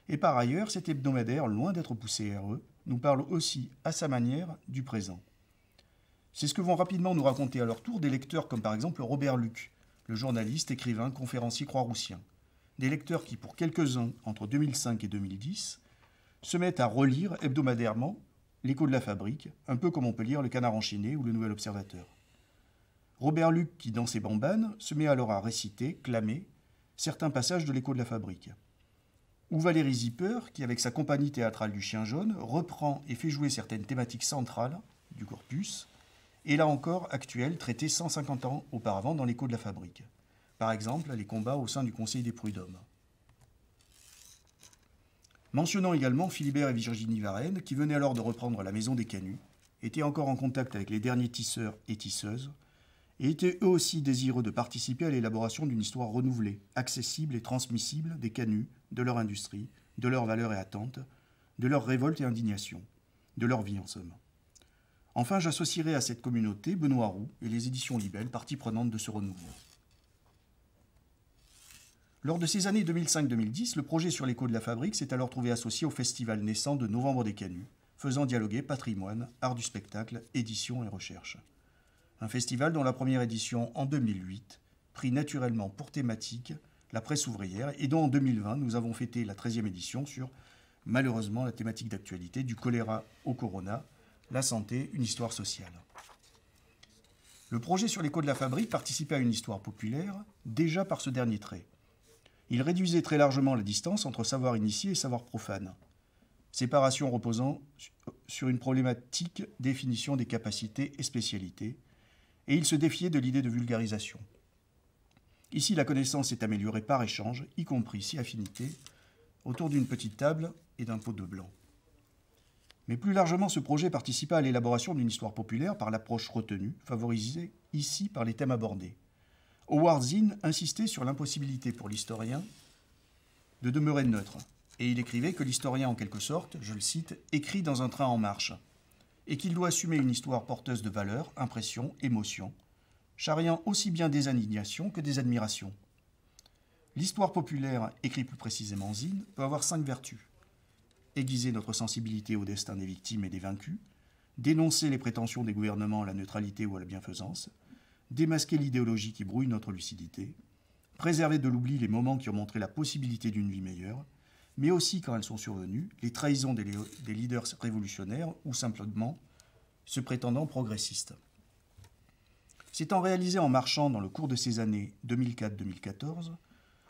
et par ailleurs, cet hebdomadaire, loin d'être poussé RE, nous parle aussi, à sa manière, du présent. C'est ce que vont rapidement nous raconter à leur tour des lecteurs comme par exemple Robert Luc, le journaliste, écrivain, conférencier croix-roussien. Des lecteurs qui, pour quelques-uns, entre 2005 et 2010, se mettent à relire hebdomadairement l'Écho de la Fabrique, un peu comme on peut lire Le Canard enchaîné ou Le Nouvel Observateur. Robert Luc, qui dans ses bambanes, se met alors à réciter, clamer, certains passages de l'Écho de la Fabrique. Ou Valérie Zipper, qui avec sa compagnie théâtrale du Chien jaune, reprend et fait jouer certaines thématiques centrales du corpus, et là encore actuelles, traitées 150 ans auparavant dans l'Écho de la Fabrique. Par exemple, les combats au sein du Conseil des prud'hommes. Mentionnons également Philibert et Virginie Varenne, qui venaient alors de reprendre la Maison des Canuts, étaient encore en contact avec les derniers tisseurs et tisseuses, et étaient eux aussi désireux de participer à l'élaboration d'une histoire renouvelée, accessible et transmissible des Canuts, de leur industrie, de leurs valeurs et attentes, de leur révolte et indignation, de leur vie en somme. Enfin, j'associerai à cette communauté Benoît Roux et les éditions Libelle, partie prenante de ce renouveau. Lors de ces années 2005-2010, le projet sur l'Écho de la Fabrique s'est alors trouvé associé au festival naissant de Novembre des Canuts, faisant dialoguer patrimoine, art du spectacle, édition et recherche. Un festival dont la première édition, en 2008, prit naturellement pour thématique la presse ouvrière et dont en 2020, nous avons fêté la 13e édition sur, malheureusement, la thématique d'actualité du choléra au corona, la santé, une histoire sociale. Le projet sur l'Écho de la Fabrique participait à une histoire populaire, déjà par ce dernier trait. Il réduisait très largement la distance entre savoir initié et savoir profane, séparation reposant sur une problématique définition des capacités et spécialités, et il se défiait de l'idée de vulgarisation. Ici, la connaissance est améliorée par échange, y compris, si affinité, autour d'une petite table et d'un pot de blanc. Mais plus largement, ce projet participa à l'élaboration d'une histoire populaire par l'approche retenue, favorisée ici par les thèmes abordés. Howard Zinn insistait sur l'impossibilité pour l'historien de demeurer neutre, et il écrivait que l'historien, en quelque sorte, je le cite, écrit dans un train en marche, et qu'il doit assumer une histoire porteuse de valeurs, impressions, émotions, charriant aussi bien des indignations que des admirations. L'histoire populaire, écrit plus précisément Zinn, peut avoir 5 vertus. Aiguiser notre sensibilité au destin des victimes et des vaincus, dénoncer les prétentions des gouvernements à la neutralité ou à la bienfaisance, démasquer l'idéologie qui brouille notre lucidité, préserver de l'oubli les moments qui ont montré la possibilité d'une vie meilleure, mais aussi, quand elles sont survenues, les trahisons des leaders révolutionnaires ou simplement se prétendant progressistes. S'étant réalisé en marchant dans le cours de ces années 2004-2014,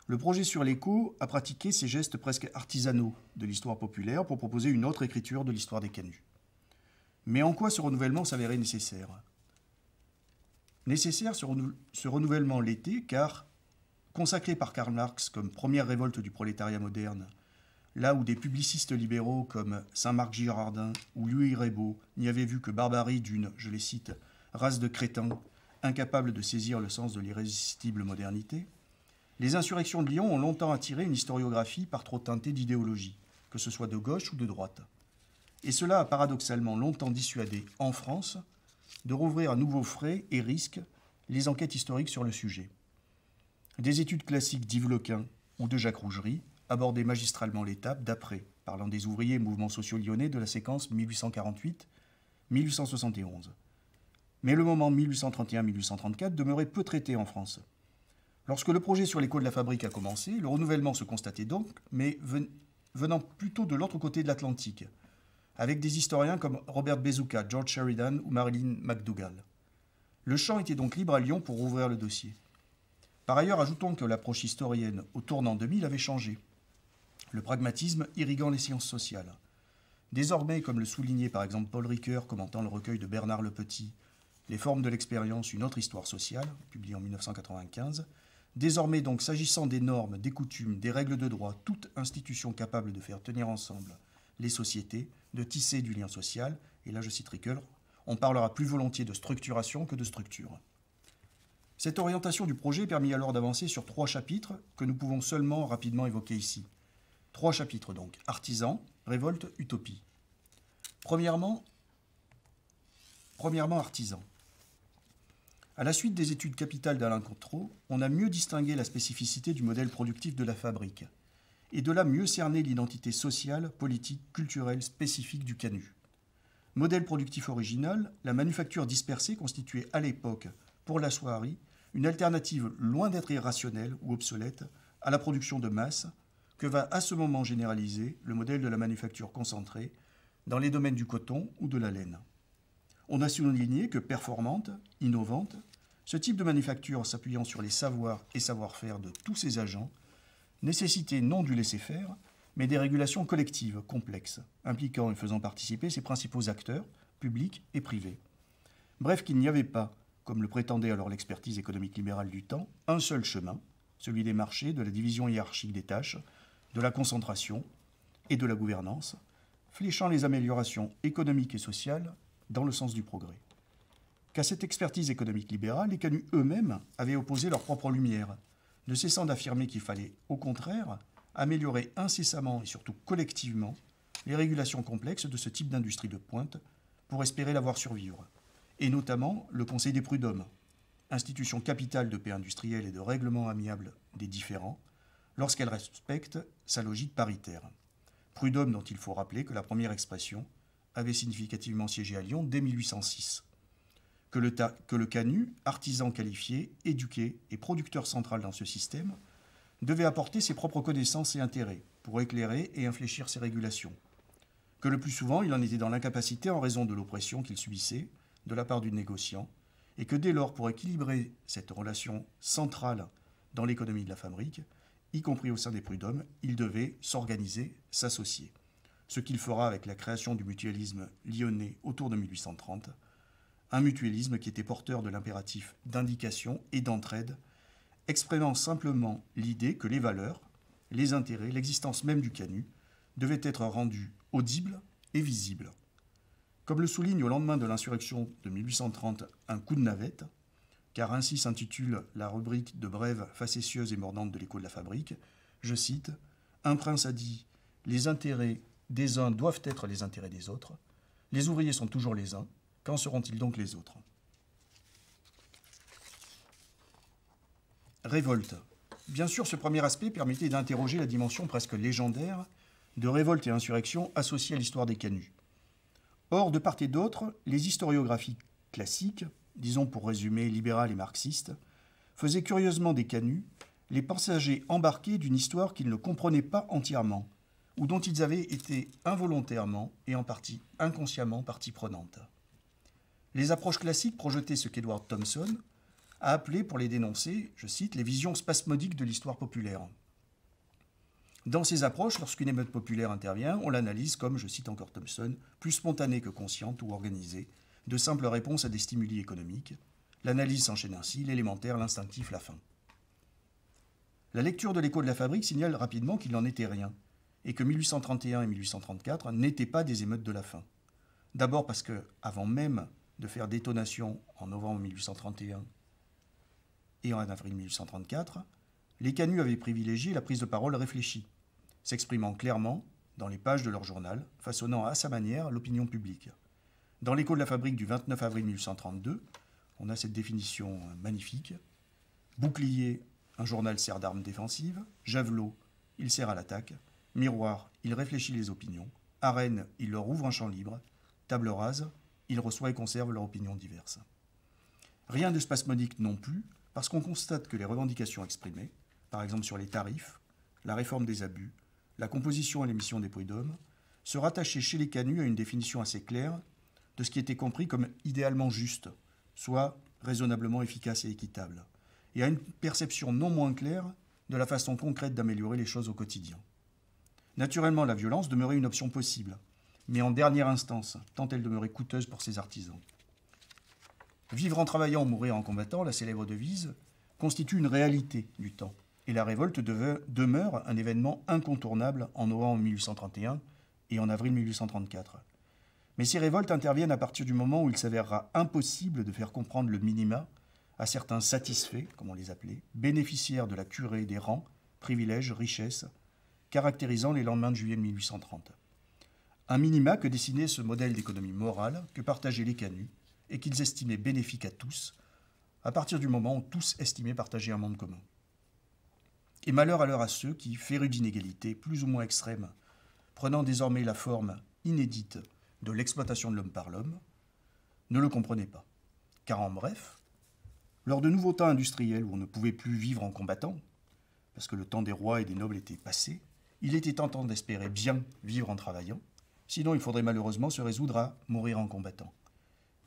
le projet sur l'Écho a pratiqué ces gestes presque artisanaux de l'histoire populaire pour proposer une autre écriture de l'histoire des Canuts. Mais en quoi ce renouvellement s'avérait nécessaire ? Nécessaire ce renouvellement l'était car, consacré par Karl Marx comme première révolte du prolétariat moderne là où des publicistes libéraux comme Saint-Marc Girardin ou Louis Raybaud n'y avaient vu que barbarie d'une, je les cite, race de crétins incapables de saisir le sens de l'irrésistible modernité, les insurrections de Lyon ont longtemps attiré une historiographie par trop teintée d'idéologie, que ce soit de gauche ou de droite. Et cela a paradoxalement longtemps dissuadé, en France, de rouvrir à nouveau frais et risques les enquêtes historiques sur le sujet. Des études classiques d'Yves Lequin ou de Jacques Rougerie abordaient magistralement l'étape d'après, parlant des ouvriers et mouvements sociaux lyonnais de la séquence 1848-1871. Mais le moment 1831-1834 demeurait peu traité en France. Lorsque le projet sur l'écho de la fabrique a commencé, le renouvellement se constatait donc, mais venant plutôt de l'autre côté de l'Atlantique, avec des historiens comme Robert Bezuka, George Sheridan ou Marilyn McDougall. Le champ était donc libre à Lyon pour rouvrir le dossier. Par ailleurs, ajoutons que l'approche historienne au tournant 2000 avait changé, le pragmatisme irriguant les sciences sociales. Désormais, comme le soulignait par exemple Paul Ricoeur commentant le recueil de Bernard Le Petit, Les formes de l'expérience, une autre histoire sociale, publié en 1995, désormais donc s'agissant des normes, des coutumes, des règles de droit, toute institution capable de faire tenir ensemble les sociétés, de tisser du lien social, et là je cite Ricoeur, on parlera plus volontiers de structuration que de structure. Cette orientation du projet permit alors d'avancer sur 3 chapitres que nous pouvons seulement rapidement évoquer ici. 3 chapitres donc, artisans, révolte, utopie. Premièrement, artisans. À la suite des études capitales d'Alain Contreau, on a mieux distingué la spécificité du modèle productif de la fabrique, et de là mieux cerner l'identité sociale, politique, culturelle spécifique du Canut. Modèle productif original, la manufacture dispersée constituait à l'époque, pour la soierie, une alternative loin d'être irrationnelle ou obsolète à la production de masse que va à ce moment généraliser le modèle de la manufacture concentrée dans les domaines du coton ou de la laine. On a souligné que performante, innovante, ce type de manufacture s'appuyant sur les savoirs et savoir-faire de tous ses agents nécessitait non du laisser-faire, mais des régulations collectives complexes, impliquant et faisant participer ses principaux acteurs, publics et privés. Bref, qu'il n'y avait pas, comme le prétendait alors l'expertise économique libérale du temps, un seul chemin, celui des marchés, de la division hiérarchique des tâches, de la concentration et de la gouvernance, fléchant les améliorations économiques et sociales dans le sens du progrès. Qu'à cette expertise économique libérale, les Canuts eux-mêmes avaient opposé leur propre lumière, ne cessant d'affirmer qu'il fallait, au contraire, améliorer incessamment et surtout collectivement les régulations complexes de ce type d'industrie de pointe pour espérer la voir survivre, et notamment le Conseil des prud'hommes, institution capitale de paix industrielle et de règlement amiable des différends, lorsqu'elle respecte sa logique paritaire. Prud'homme dont il faut rappeler que la première expression avait significativement siégé à Lyon dès 1806. Que le Canut, artisan qualifié, éduqué et producteur central dans ce système, devait apporter ses propres connaissances et intérêts pour éclairer et infléchir ses régulations. Que le plus souvent, il en était dans l'incapacité en raison de l'oppression qu'il subissait de la part du négociant, et que dès lors, pour équilibrer cette relation centrale dans l'économie de la fabrique, y compris au sein des prud'hommes, il devait s'organiser, s'associer. Ce qu'il fera avec la création du mutualisme lyonnais autour de 1830, un mutualisme qui était porteur de l'impératif d'indication et d'entraide, exprimant simplement l'idée que les valeurs, les intérêts, l'existence même du Canut devaient être rendus audibles et visibles. Comme le souligne au lendemain de l'insurrection de 1830 un coup de navette, car ainsi s'intitule la rubrique de brève facétieuse et mordante de l'écho de la fabrique, je cite, « Un prince a dit « Les intérêts des uns doivent être les intérêts des autres. Les ouvriers sont toujours les uns. Quand seront-ils donc les autres ?» Révolte. Bien sûr, ce premier aspect permettait d'interroger la dimension presque légendaire de révolte et insurrection associée à l'histoire des Canuts. Or, de part et d'autre, les historiographies classiques, disons pour résumer libérales et marxistes, faisaient curieusement des Canuts les passagers embarqués d'une histoire qu'ils ne comprenaient pas entièrement, ou dont ils avaient été involontairement et en partie inconsciemment partie prenante. Les approches classiques projetaient ce qu'Edward Thompson a appelé, pour les dénoncer, je cite, « les visions spasmodiques de l'histoire populaire ». Dans ces approches, lorsqu'une émeute populaire intervient, on l'analyse comme, je cite encore Thompson, plus spontanée que consciente ou organisée, de simples réponses à des stimuli économiques. L'analyse s'enchaîne ainsi, l'élémentaire, l'instinctif, la fin. La lecture de l'écho de la fabrique signale rapidement qu'il n'en était rien, et que 1831 et 1834 n'étaient pas des émeutes de la faim. D'abord parce que, avant même de faire détonation en novembre 1831 et en avril 1834, les canuts avaient privilégié la prise de parole réfléchie, s'exprimant clairement dans les pages de leur journal, façonnant à sa manière l'opinion publique. Dans l'écho de la fabrique du 29 avril 1832, on a cette définition magnifique. Bouclier, un journal sert d'arme défensive. Javelot, il sert à l'attaque. Miroir, il réfléchit les opinions. Arène, il leur ouvre un champ libre. Table rase, il reçoit et conserve leurs opinions diverses. Rien de spasmodique non plus, parce qu'on constate que les revendications exprimées, par exemple sur les tarifs, la réforme des abus, la composition et l'émission des prud'hommes, se rattachaient chez les canuts à une définition assez claire de ce qui était compris comme idéalement juste, soit raisonnablement efficace et équitable, et à une perception non moins claire de la façon concrète d'améliorer les choses au quotidien. Naturellement, la violence demeurait une option possible, mais en dernière instance, tant elle demeurait coûteuse pour ses artisans. Vivre en travaillant, mourir en combattant, la célèbre devise, constitue une réalité du temps, et la révolte demeure un événement incontournable en novembre 1831 et en avril 1834. Mais ces révoltes interviennent à partir du moment où il s'avérera impossible de faire comprendre le minima à certains satisfaits, comme on les appelait, bénéficiaires de la curée des rangs, privilèges, richesses, caractérisant les lendemains de juillet 1830. Un minima que dessinait ce modèle d'économie morale que partageaient les canuts et qu'ils estimaient bénéfique à tous, à partir du moment où tous estimaient partager un monde commun. Et malheur alors à ceux qui, férus d'inégalités plus ou moins extrêmes, prenant désormais la forme inédite de l'exploitation de l'homme par l'homme, ne le comprenaient pas. Car en bref, lors de nouveaux temps industriels où on ne pouvait plus vivre en combattant, parce que le temps des rois et des nobles était passé, il était tentant d'espérer bien vivre en travaillant, sinon il faudrait malheureusement se résoudre à mourir en combattant.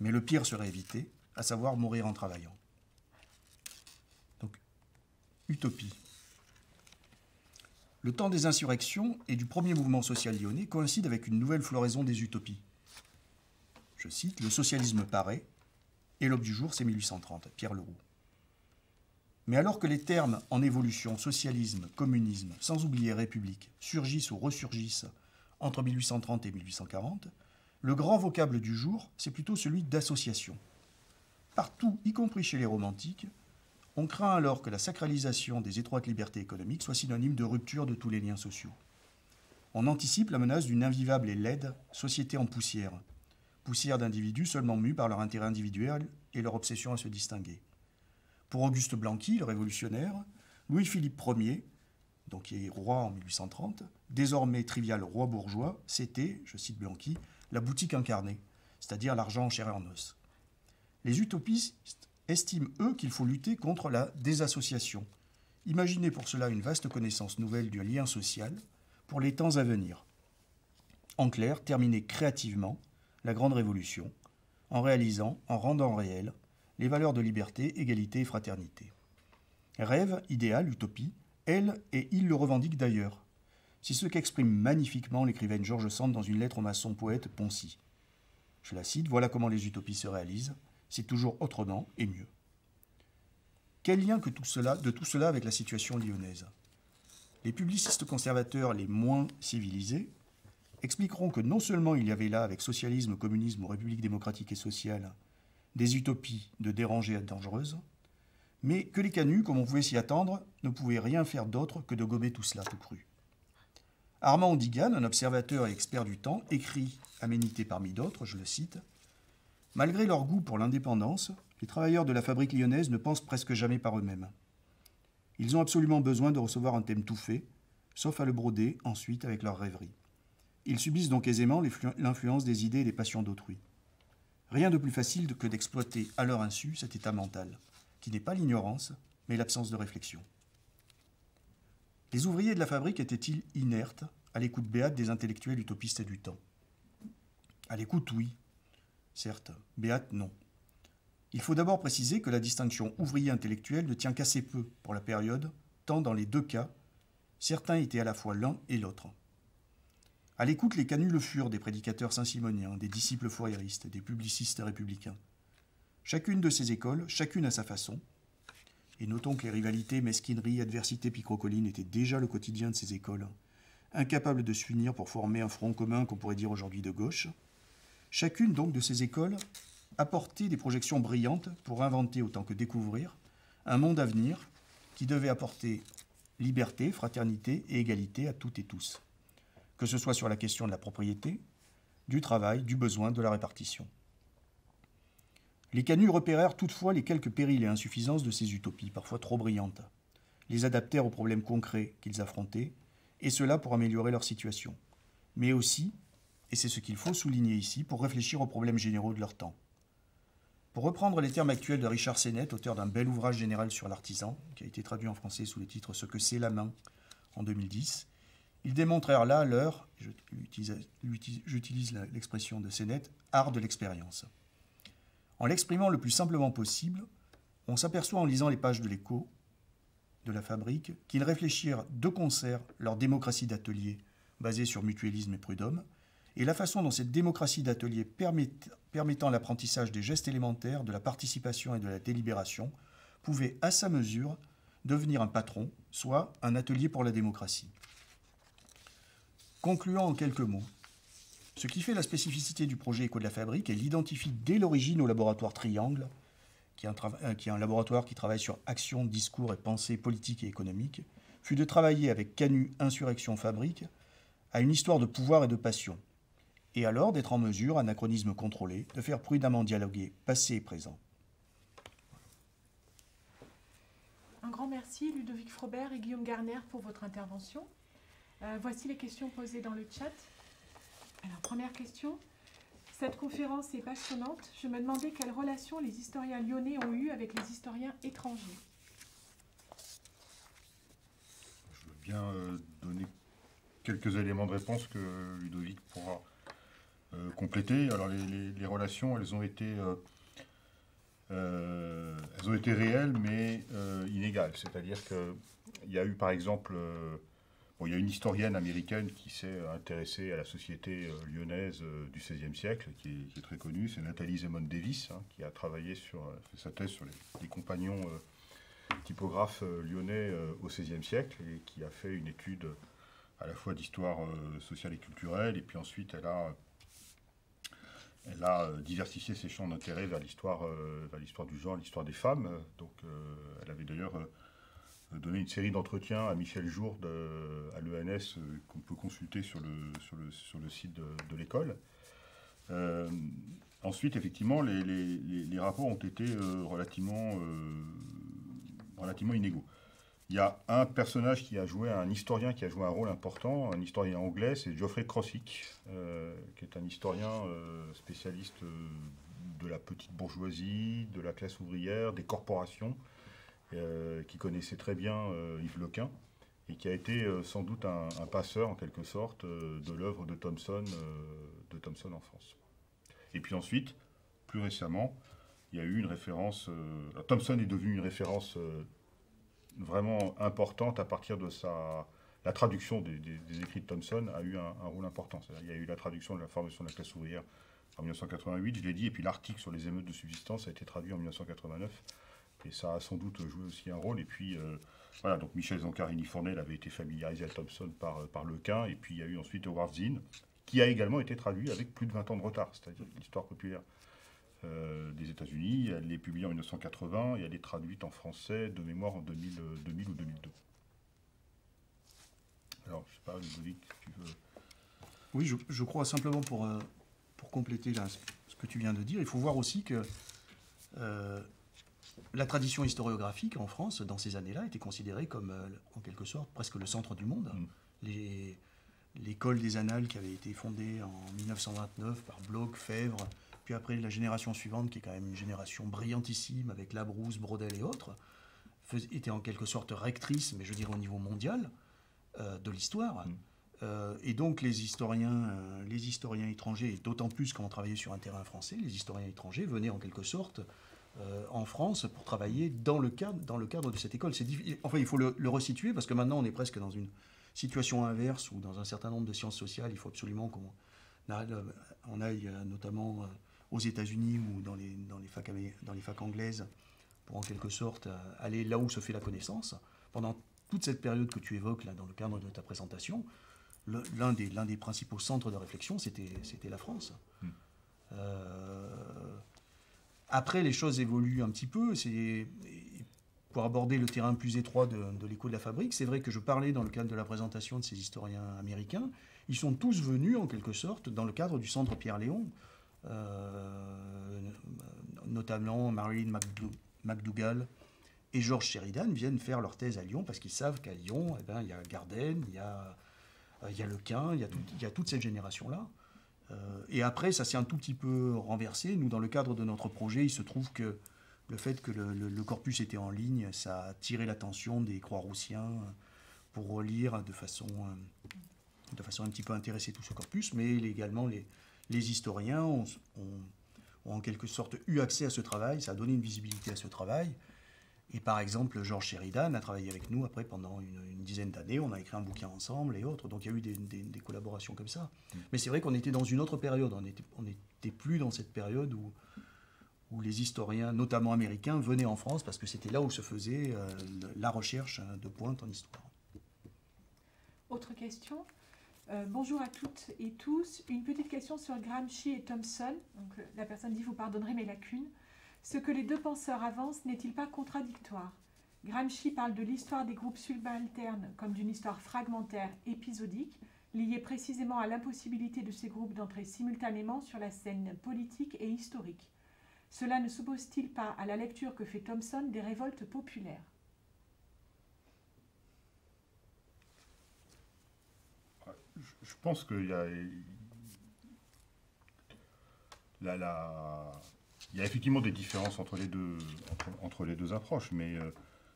Mais le pire serait évité, à savoir mourir en travaillant. Donc, utopie. Le temps des insurrections et du premier mouvement social lyonnais coïncide avec une nouvelle floraison des utopies. Je cite, « Le socialisme paraît, et l'aube du jour, c'est 1830, Pierre Leroux. » Mais alors que les termes en évolution, socialisme, communisme, sans oublier république, surgissent ou ressurgissent entre 1830 et 1840, le grand vocable du jour, c'est plutôt celui d'association. Partout, y compris chez les romantiques, on craint alors que la sacralisation des étroites libertés économiques soit synonyme de rupture de tous les liens sociaux. On anticipe la menace d'une invivable et laide société en poussière, poussière d'individus seulement mus par leur intérêt individuel et leur obsession à se distinguer. Pour Auguste Blanqui, le révolutionnaire, Louis-Philippe Ier, donc qui est roi en 1830, désormais trivial roi bourgeois, c'était, je cite Blanqui, la boutique incarnée, c'est-à-dire l'argent en chair et en os. Les utopistes estiment, eux, qu'il faut lutter contre la désassociation. Imaginez pour cela une vaste connaissance nouvelle du lien social pour les temps à venir. En clair, terminer créativement la grande révolution en réalisant, en rendant réel, les valeurs de liberté, égalité et fraternité. Rêve, idéal, utopie, elle et il le revendiquent d'ailleurs. C'est ce qu'exprime magnifiquement l'écrivaine George Sand dans une lettre au maçon poète Poncy. Je la cite, « Voilà comment les utopies se réalisent. C'est toujours autrement et mieux. » Quel lien de tout cela avec la situation lyonnaise? Les publicistes conservateurs les moins civilisés expliqueront que non seulement il y avait là, avec socialisme, communisme ou république démocratique et sociale, des utopies de dérangées à dangereuses, mais que les canuts, comme on pouvait s'y attendre, ne pouvaient rien faire d'autre que de gommer tout cela tout cru. Armand Ondigan, un observateur et expert du temps, écrit, aménité parmi d'autres, je le cite, « Malgré leur goût pour l'indépendance, les travailleurs de la fabrique lyonnaise ne pensent presque jamais par eux-mêmes. Ils ont absolument besoin de recevoir un thème tout fait, sauf à le broder ensuite avec leurs rêveries. Ils subissent donc aisément l'influence des idées et des passions d'autrui. Rien de plus facile que d'exploiter à leur insu cet état mental, qui n'est pas l'ignorance, mais l'absence de réflexion. » Les ouvriers de la fabrique étaient-ils inertes à l'écoute béate des intellectuels utopistes du temps? À l'écoute, oui. Certes, béate, non. Il faut d'abord préciser que la distinction ouvrier-intellectuel ne tient qu'assez peu pour la période, tant dans les deux cas, certains étaient à la fois l'un et l'autre. À l'écoute, les canuts le furent des prédicateurs saint-simoniens, des disciples fourriéristes, des publicistes républicains. Chacune de ces écoles, chacune à sa façon, et notons que les rivalités, mesquineries, adversités, picrocolines étaient déjà le quotidien de ces écoles, incapables de s'unir pour former un front commun qu'on pourrait dire aujourd'hui de gauche. Chacune donc de ces écoles apportait des projections brillantes pour inventer autant que découvrir un monde à venir qui devait apporter liberté, fraternité et égalité à toutes et tous, que ce soit sur la question de la propriété, du travail, du besoin, de la répartition. Les canuts repérèrent toutefois les quelques périls et insuffisances de ces utopies, parfois trop brillantes, les adaptèrent aux problèmes concrets qu'ils affrontaient, et cela pour améliorer leur situation, mais aussi, et c'est ce qu'il faut souligner ici, pour réfléchir aux problèmes généraux de leur temps. Pour reprendre les termes actuels de Richard Sennett, auteur d'un bel ouvrage général sur l'artisan, qui a été traduit en français sous le titre « Ce que c'est la main » en 2010, ils démontrèrent là leur, j'utilise l'expression de Sennett, art de l'expérience. En l'exprimant le plus simplement possible, on s'aperçoit en lisant les pages de l'Écho, de la Fabrique, qu'ils réfléchirent de concert leur démocratie d'atelier basée sur mutualisme et prud'homme, et la façon dont cette démocratie d'atelier permettant l'apprentissage des gestes élémentaires, de la participation et de la délibération, pouvait à sa mesure devenir un patron, soit un atelier pour la démocratie. Concluant en quelques mots, ce qui fait la spécificité du projet Écho de la Fabrique, et l'identifie dès l'origine au laboratoire Triangle, qui est un laboratoire qui travaille sur action, discours et pensée politique et économique, fut de travailler avec Canut, Insurrection, Fabrique, à une histoire de pouvoir et de passion, et alors d'être en mesure, anachronisme contrôlé, de faire prudemment dialoguer passé et présent. Un grand merci, Ludovic Frobert et Guillaume Garner, pour votre intervention. Voici les questions posées dans le chat. Alors, première question. Cette conférence est passionnante. Je me demandais quelle relation les historiens lyonnais ont eue avec les historiens étrangers. Je veux bien donner quelques éléments de réponse que Ludovic pourra compléter. Alors, les relations, elles ont été réelles, mais inégales. C'est-à-dire qu'il y a eu, par exemple... il y a une historienne américaine qui s'est intéressée à la société lyonnaise du XVIe siècle, qui est très connue, c'est Nathalie Zemon Davis, qui a travaillé fait sa thèse sur les compagnons typographes lyonnais au XVIe siècle, et qui a fait une étude à la fois d'histoire sociale et culturelle, et puis ensuite elle a diversifié ses champs d'intérêt vers l'histoire du genre, l'histoire des femmes. Donc elle avait d'ailleurs... donner une série d'entretiens à Michel Jourde à l'ENS qu'on peut consulter sur le site de l'école. Ensuite, effectivement, les rapports ont été relativement inégaux. Il y a un personnage un historien qui a joué un rôle important, un historien anglais, c'est Geoffrey Crossick, qui est un historien spécialiste de la petite bourgeoisie, de la classe ouvrière, des corporations, qui connaissait très bien Yves Lequin, et qui a été sans doute un passeur, en quelque sorte, de l'œuvre de Thomson en France. Et puis ensuite, plus récemment, il y a eu une référence... Thomson est devenu une référence vraiment importante à partir de la traduction des écrits de Thomson a eu un rôle important. Il y a eu la traduction de la formation de la classe ouvrière en 1988, je l'ai dit, et puis l'article sur les émeutes de subsistance a été traduit en 1989. Et ça a sans doute joué aussi un rôle. Et puis, voilà, donc Michel Zancarini-Fournel avait été familiarisé à Thomson par Lequin. Et puis, il y a eu ensuite Howard Zinn, qui a également été traduit avec plus de 20 ans de retard, c'est-à-dire l'histoire populaire des États-Unis. Elle est publiée en 1980 et elle est traduite en français de mémoire en 2000 ou 2002. Alors, je ne sais pas, Ludovic, tu veux... Oui, je crois simplement pour compléter là, ce que tu viens de dire, il faut voir aussi que... la tradition historiographique en France, dans ces années-là, était considérée comme, en quelque sorte, presque le centre du monde. L'école des Annales qui avait été fondée en 1929 par Bloch, Fèvre, puis après la génération suivante, qui est quand même une génération brillantissime, avec Labrousse, Braudel et autres, était en quelque sorte rectrice, mais je dirais au niveau mondial, de l'histoire. Et donc les historiens étrangers, et d'autant plus quand on travaillait sur un terrain français, les historiens étrangers venaient en quelque sorte... en France pour travailler dans le cadre de cette école. Enfin, il faut le resituer parce que maintenant on est presque dans une situation inverse où dans un certain nombre de sciences sociales, il faut absolument qu'on aille notamment aux États-Unis ou dans les facs anglaises pour en quelque sorte aller là où se fait la connaissance. Pendant toute cette période que tu évoques là dans le cadre de ta présentation, l'un des principaux centres de réflexion, c'était la France. Après, les choses évoluent un petit peu. Pour aborder le terrain plus étroit de l'écho de la fabrique, c'est vrai que je parlais dans le cadre de la présentation de ces historiens américains. Ils sont tous venus, en quelque sorte, dans le cadre du Centre Pierre-Léon, notamment Marilyn McDougall et George Sheridan viennent faire leur thèse à Lyon parce qu'ils savent qu'à Lyon, il y a Garden, il y a Lequin, il y a toute cette génération-là. Et après, ça s'est un tout petit peu renversé. Nous, dans le cadre de notre projet, il se trouve que le fait que le corpus était en ligne, ça a attiré l'attention des Croix-Roussiens pour relire de façon un petit peu intéressée tout ce corpus, mais également les historiens ont en quelque sorte eu accès à ce travail, ça a donné une visibilité à ce travail. Et par exemple, George Sheridan a travaillé avec nous après pendant une dizaine d'années, on a écrit un bouquin ensemble et autres, donc il y a eu des collaborations comme ça. Mais c'est vrai qu'on était dans une autre période, on n'était plus dans cette période où les historiens, notamment américains, venaient en France parce que c'était là où se faisait la recherche de pointe en histoire. Autre question. Bonjour à toutes et tous. Une petite question sur Gramsci et Thomson. Donc, la personne dit, vous pardonnerez mes lacunes. Ce que les deux penseurs avancent n'est-il pas contradictoire? Gramsci parle de l'histoire des groupes subalternes comme d'une histoire fragmentaire, épisodique, liée précisément à l'impossibilité de ces groupes d'entrer simultanément sur la scène politique et historique. Cela ne s'oppose-t-il pas à la lecture que fait Thomson des révoltes populaires? Je pense qu'il y a effectivement des différences entre les deux approches, mais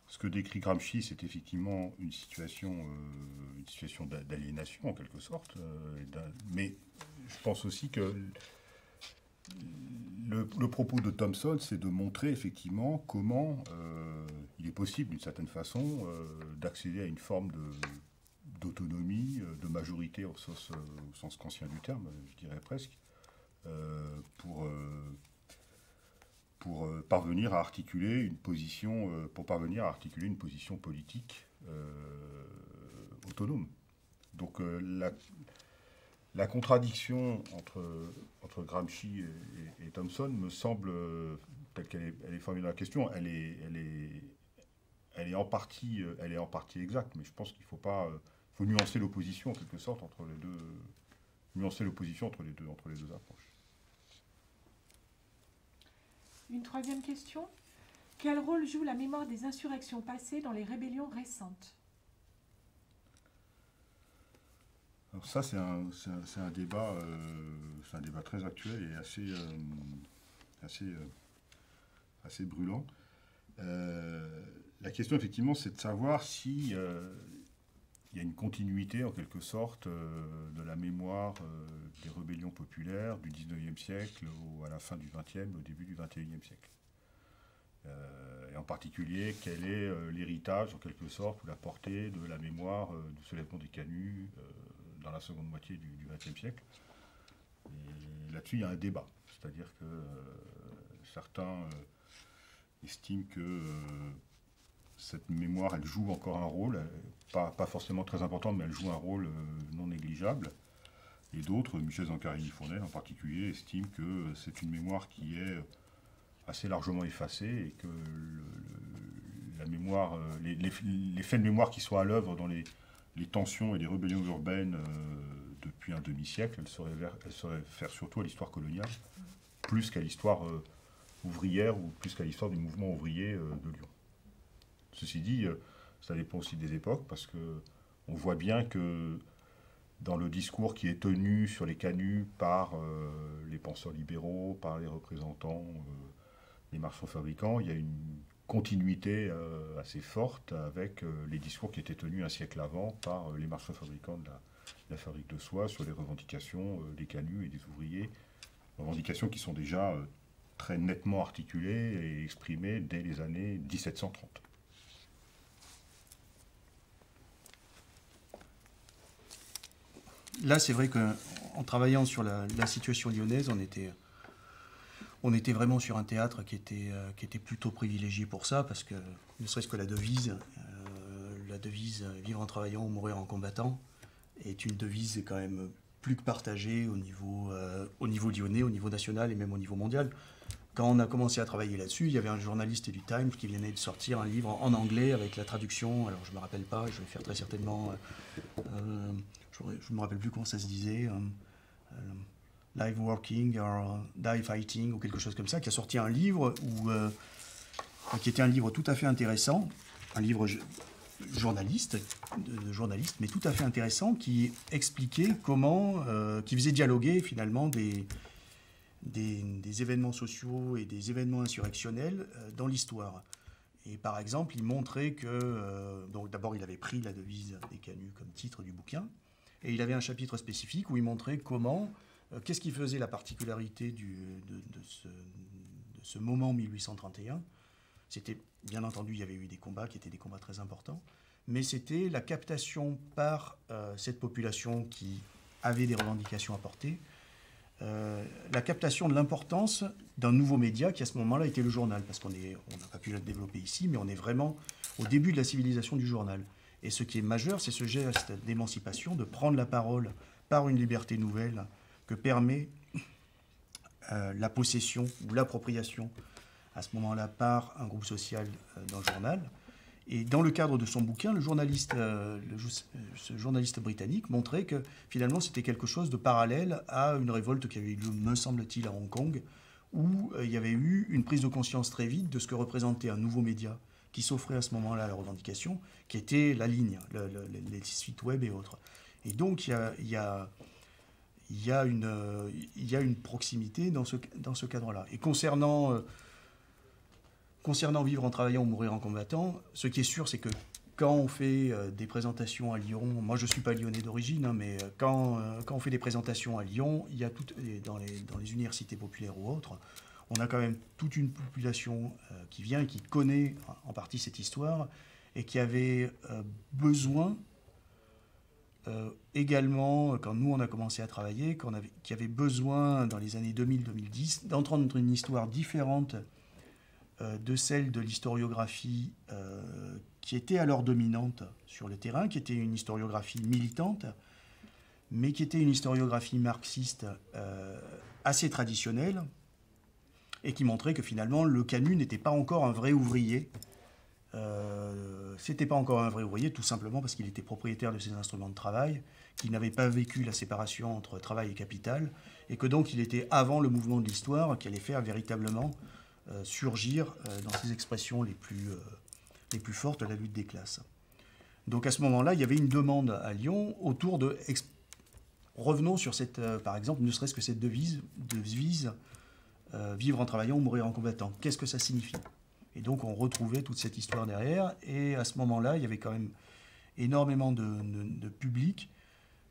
ce que décrit Gramsci, c'est effectivement une situation d'aliénation en quelque sorte. Mais je pense aussi que le propos de Thomson, c'est de montrer effectivement comment il est possible, d'une certaine façon, d'accéder à une forme d'autonomie, de majorité au sens kantien du terme, je dirais presque, pour parvenir à articuler une position, politique autonome. Donc la contradiction entre Gramsci et Thomson me semble, telle qu'elle est formulée dans la question, elle est en partie exacte, mais je pense qu'il faut nuancer l'opposition en quelque sorte entre les deux approches. Une troisième question. Quel rôle joue la mémoire des insurrections passées dans les rébellions récentes? Alors ça, c'est un débat très actuel et assez brûlant. La question, effectivement, c'est de savoir si il y a une continuité, en quelque sorte, de la mémoire des rébellions populaires du 19e siècle à la fin du 20e, au début du 21e siècle. Et en particulier, quel est l'héritage, en quelque sorte, ou la portée de la mémoire du soulèvement des canuts dans la seconde moitié du XXe siècle. Et là-dessus, il y a un débat. C'est-à-dire que certains estiment que cette mémoire, elle joue encore un rôle, pas forcément très important, mais elle joue un rôle non négligeable. Et d'autres, Michel Zancarini-Fournel en particulier, estiment que c'est une mémoire qui est assez largement effacée et que la mémoire, les faits de mémoire qui sont à l'œuvre dans les tensions et les rébellions urbaines depuis un demi-siècle, elles se réfèrent surtout à l'histoire coloniale, plus qu'à l'histoire ouvrière ou plus qu'à l'histoire du mouvement ouvrier de Lyon. Ceci dit, ça dépend aussi des époques, parce qu'on voit bien que dans le discours qui est tenu sur les canuts par les penseurs libéraux, par les représentants des marchands fabricants, il y a une continuité assez forte avec les discours qui étaient tenus un siècle avant par les marchands fabricants de la fabrique de soie sur les revendications des canuts et des ouvriers, revendications qui sont déjà très nettement articulées et exprimées dès les années 1730. Là, c'est vrai qu'en travaillant sur la situation lyonnaise, on était vraiment sur un théâtre qui était plutôt privilégié pour ça, parce que, ne serait-ce que la devise « Vivre en travaillant ou mourir en combattant », est une devise quand même plus que partagée au niveau lyonnais, au niveau national et même au niveau mondial. Quand on a commencé à travailler là-dessus, il y avait un journaliste du Times qui venait de sortir un livre en anglais avec la traduction. Alors je ne me rappelle pas, je vais faire très certainement... je ne me rappelle plus comment ça se disait. Live Working or Die Fighting ou quelque chose comme ça, qui a sorti un livre qui était un livre tout à fait intéressant, un livre journaliste, mais tout à fait intéressant, qui expliquait comment, qui faisait dialoguer finalement des événements sociaux et des événements insurrectionnels dans l'histoire. Et par exemple, il montrait que... donc d'abord, il avait pris la devise des canuts comme titre du bouquin, et il avait un chapitre spécifique où il montrait comment... qu'est-ce qui faisait la particularité de ce moment 1831 ? C'était, bien entendu, il y avait eu des combats qui étaient des combats très importants, mais c'était la captation par cette population qui avait des revendications à porter, la captation de l'importance d'un nouveau média qui à ce moment-là était le journal, parce qu'on n'a pas pu le développer ici, mais on est vraiment au début de la civilisation du journal. Et ce qui est majeur, c'est ce geste d'émancipation, de prendre la parole par une liberté nouvelle que permet la possession ou l'appropriation à ce moment-là par un groupe social dans le journal. Et dans le cadre de son bouquin, ce journaliste britannique montrait que finalement c'était quelque chose de parallèle à une révolte qui avait eu lieu, me semble-t-il, à Hong Kong, où il y avait eu une prise de conscience très vite de ce que représentait un nouveau média qui s'offrait à ce moment-là à la revendication, qui était la ligne, les sites web et autres. Et donc il y a une proximité dans ce cadre-là. Et concernant vivre en travaillant ou mourir en combattant, ce qui est sûr, c'est que quand on fait des présentations à Lyon, moi je ne suis pas lyonnais d'origine, hein, mais quand on fait des présentations à Lyon, il y a dans les universités populaires ou autres, on a quand même toute une population qui vient et qui connaît en partie cette histoire et qui avait besoin également, quand nous on a commencé à travailler, qui avait besoin dans les années 2000-2010 d'entendre une histoire différente de celle de l'historiographie qui était alors dominante sur le terrain, qui était une historiographie militante, mais qui était une historiographie marxiste assez traditionnelle, et qui montrait que finalement le Canut n'était pas encore un vrai ouvrier. C'était pas encore un vrai ouvrier, tout simplement parce qu'il était propriétaire de ses instruments de travail, qu'il n'avait pas vécu la séparation entre travail et capital, et que donc il était avant le mouvement de l'histoire qui allait faire véritablement surgir dans ses expressions les plus fortes la lutte des classes. Donc à ce moment-là, il y avait une demande à Lyon autour de... Revenons sur cette, par exemple, ne serait-ce que cette devise vivre en travaillant ou mourir en combattant. Qu'est-ce que ça signifie ? Et donc on retrouvait toute cette histoire derrière, et à ce moment-là, il y avait quand même énormément de public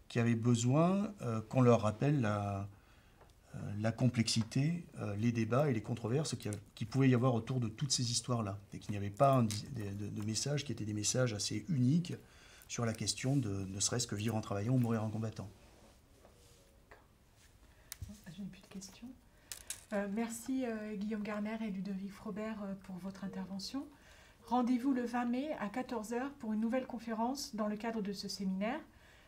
qui avait besoin qu'on leur rappelle la complexité, les débats et les controverses qu'il pouvait y avoir autour de toutes ces histoires-là, et qu'il n'y avait pas de messages qui étaient des messages assez uniques sur la question de ne serait-ce que vivre en travaillant ou mourir en combattant. Je n'ai plus de questions. Merci Guillaume Garner et Ludovic Frobert pour votre intervention. Rendez-vous le 20 mai à 14h pour une nouvelle conférence dans le cadre de ce séminaire.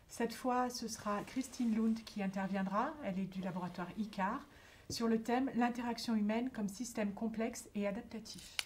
Cette fois, ce sera Christine Lund qui interviendra, elle est du laboratoire ICAR, sur le thème « L'interaction humaine comme système complexe et adaptatif ».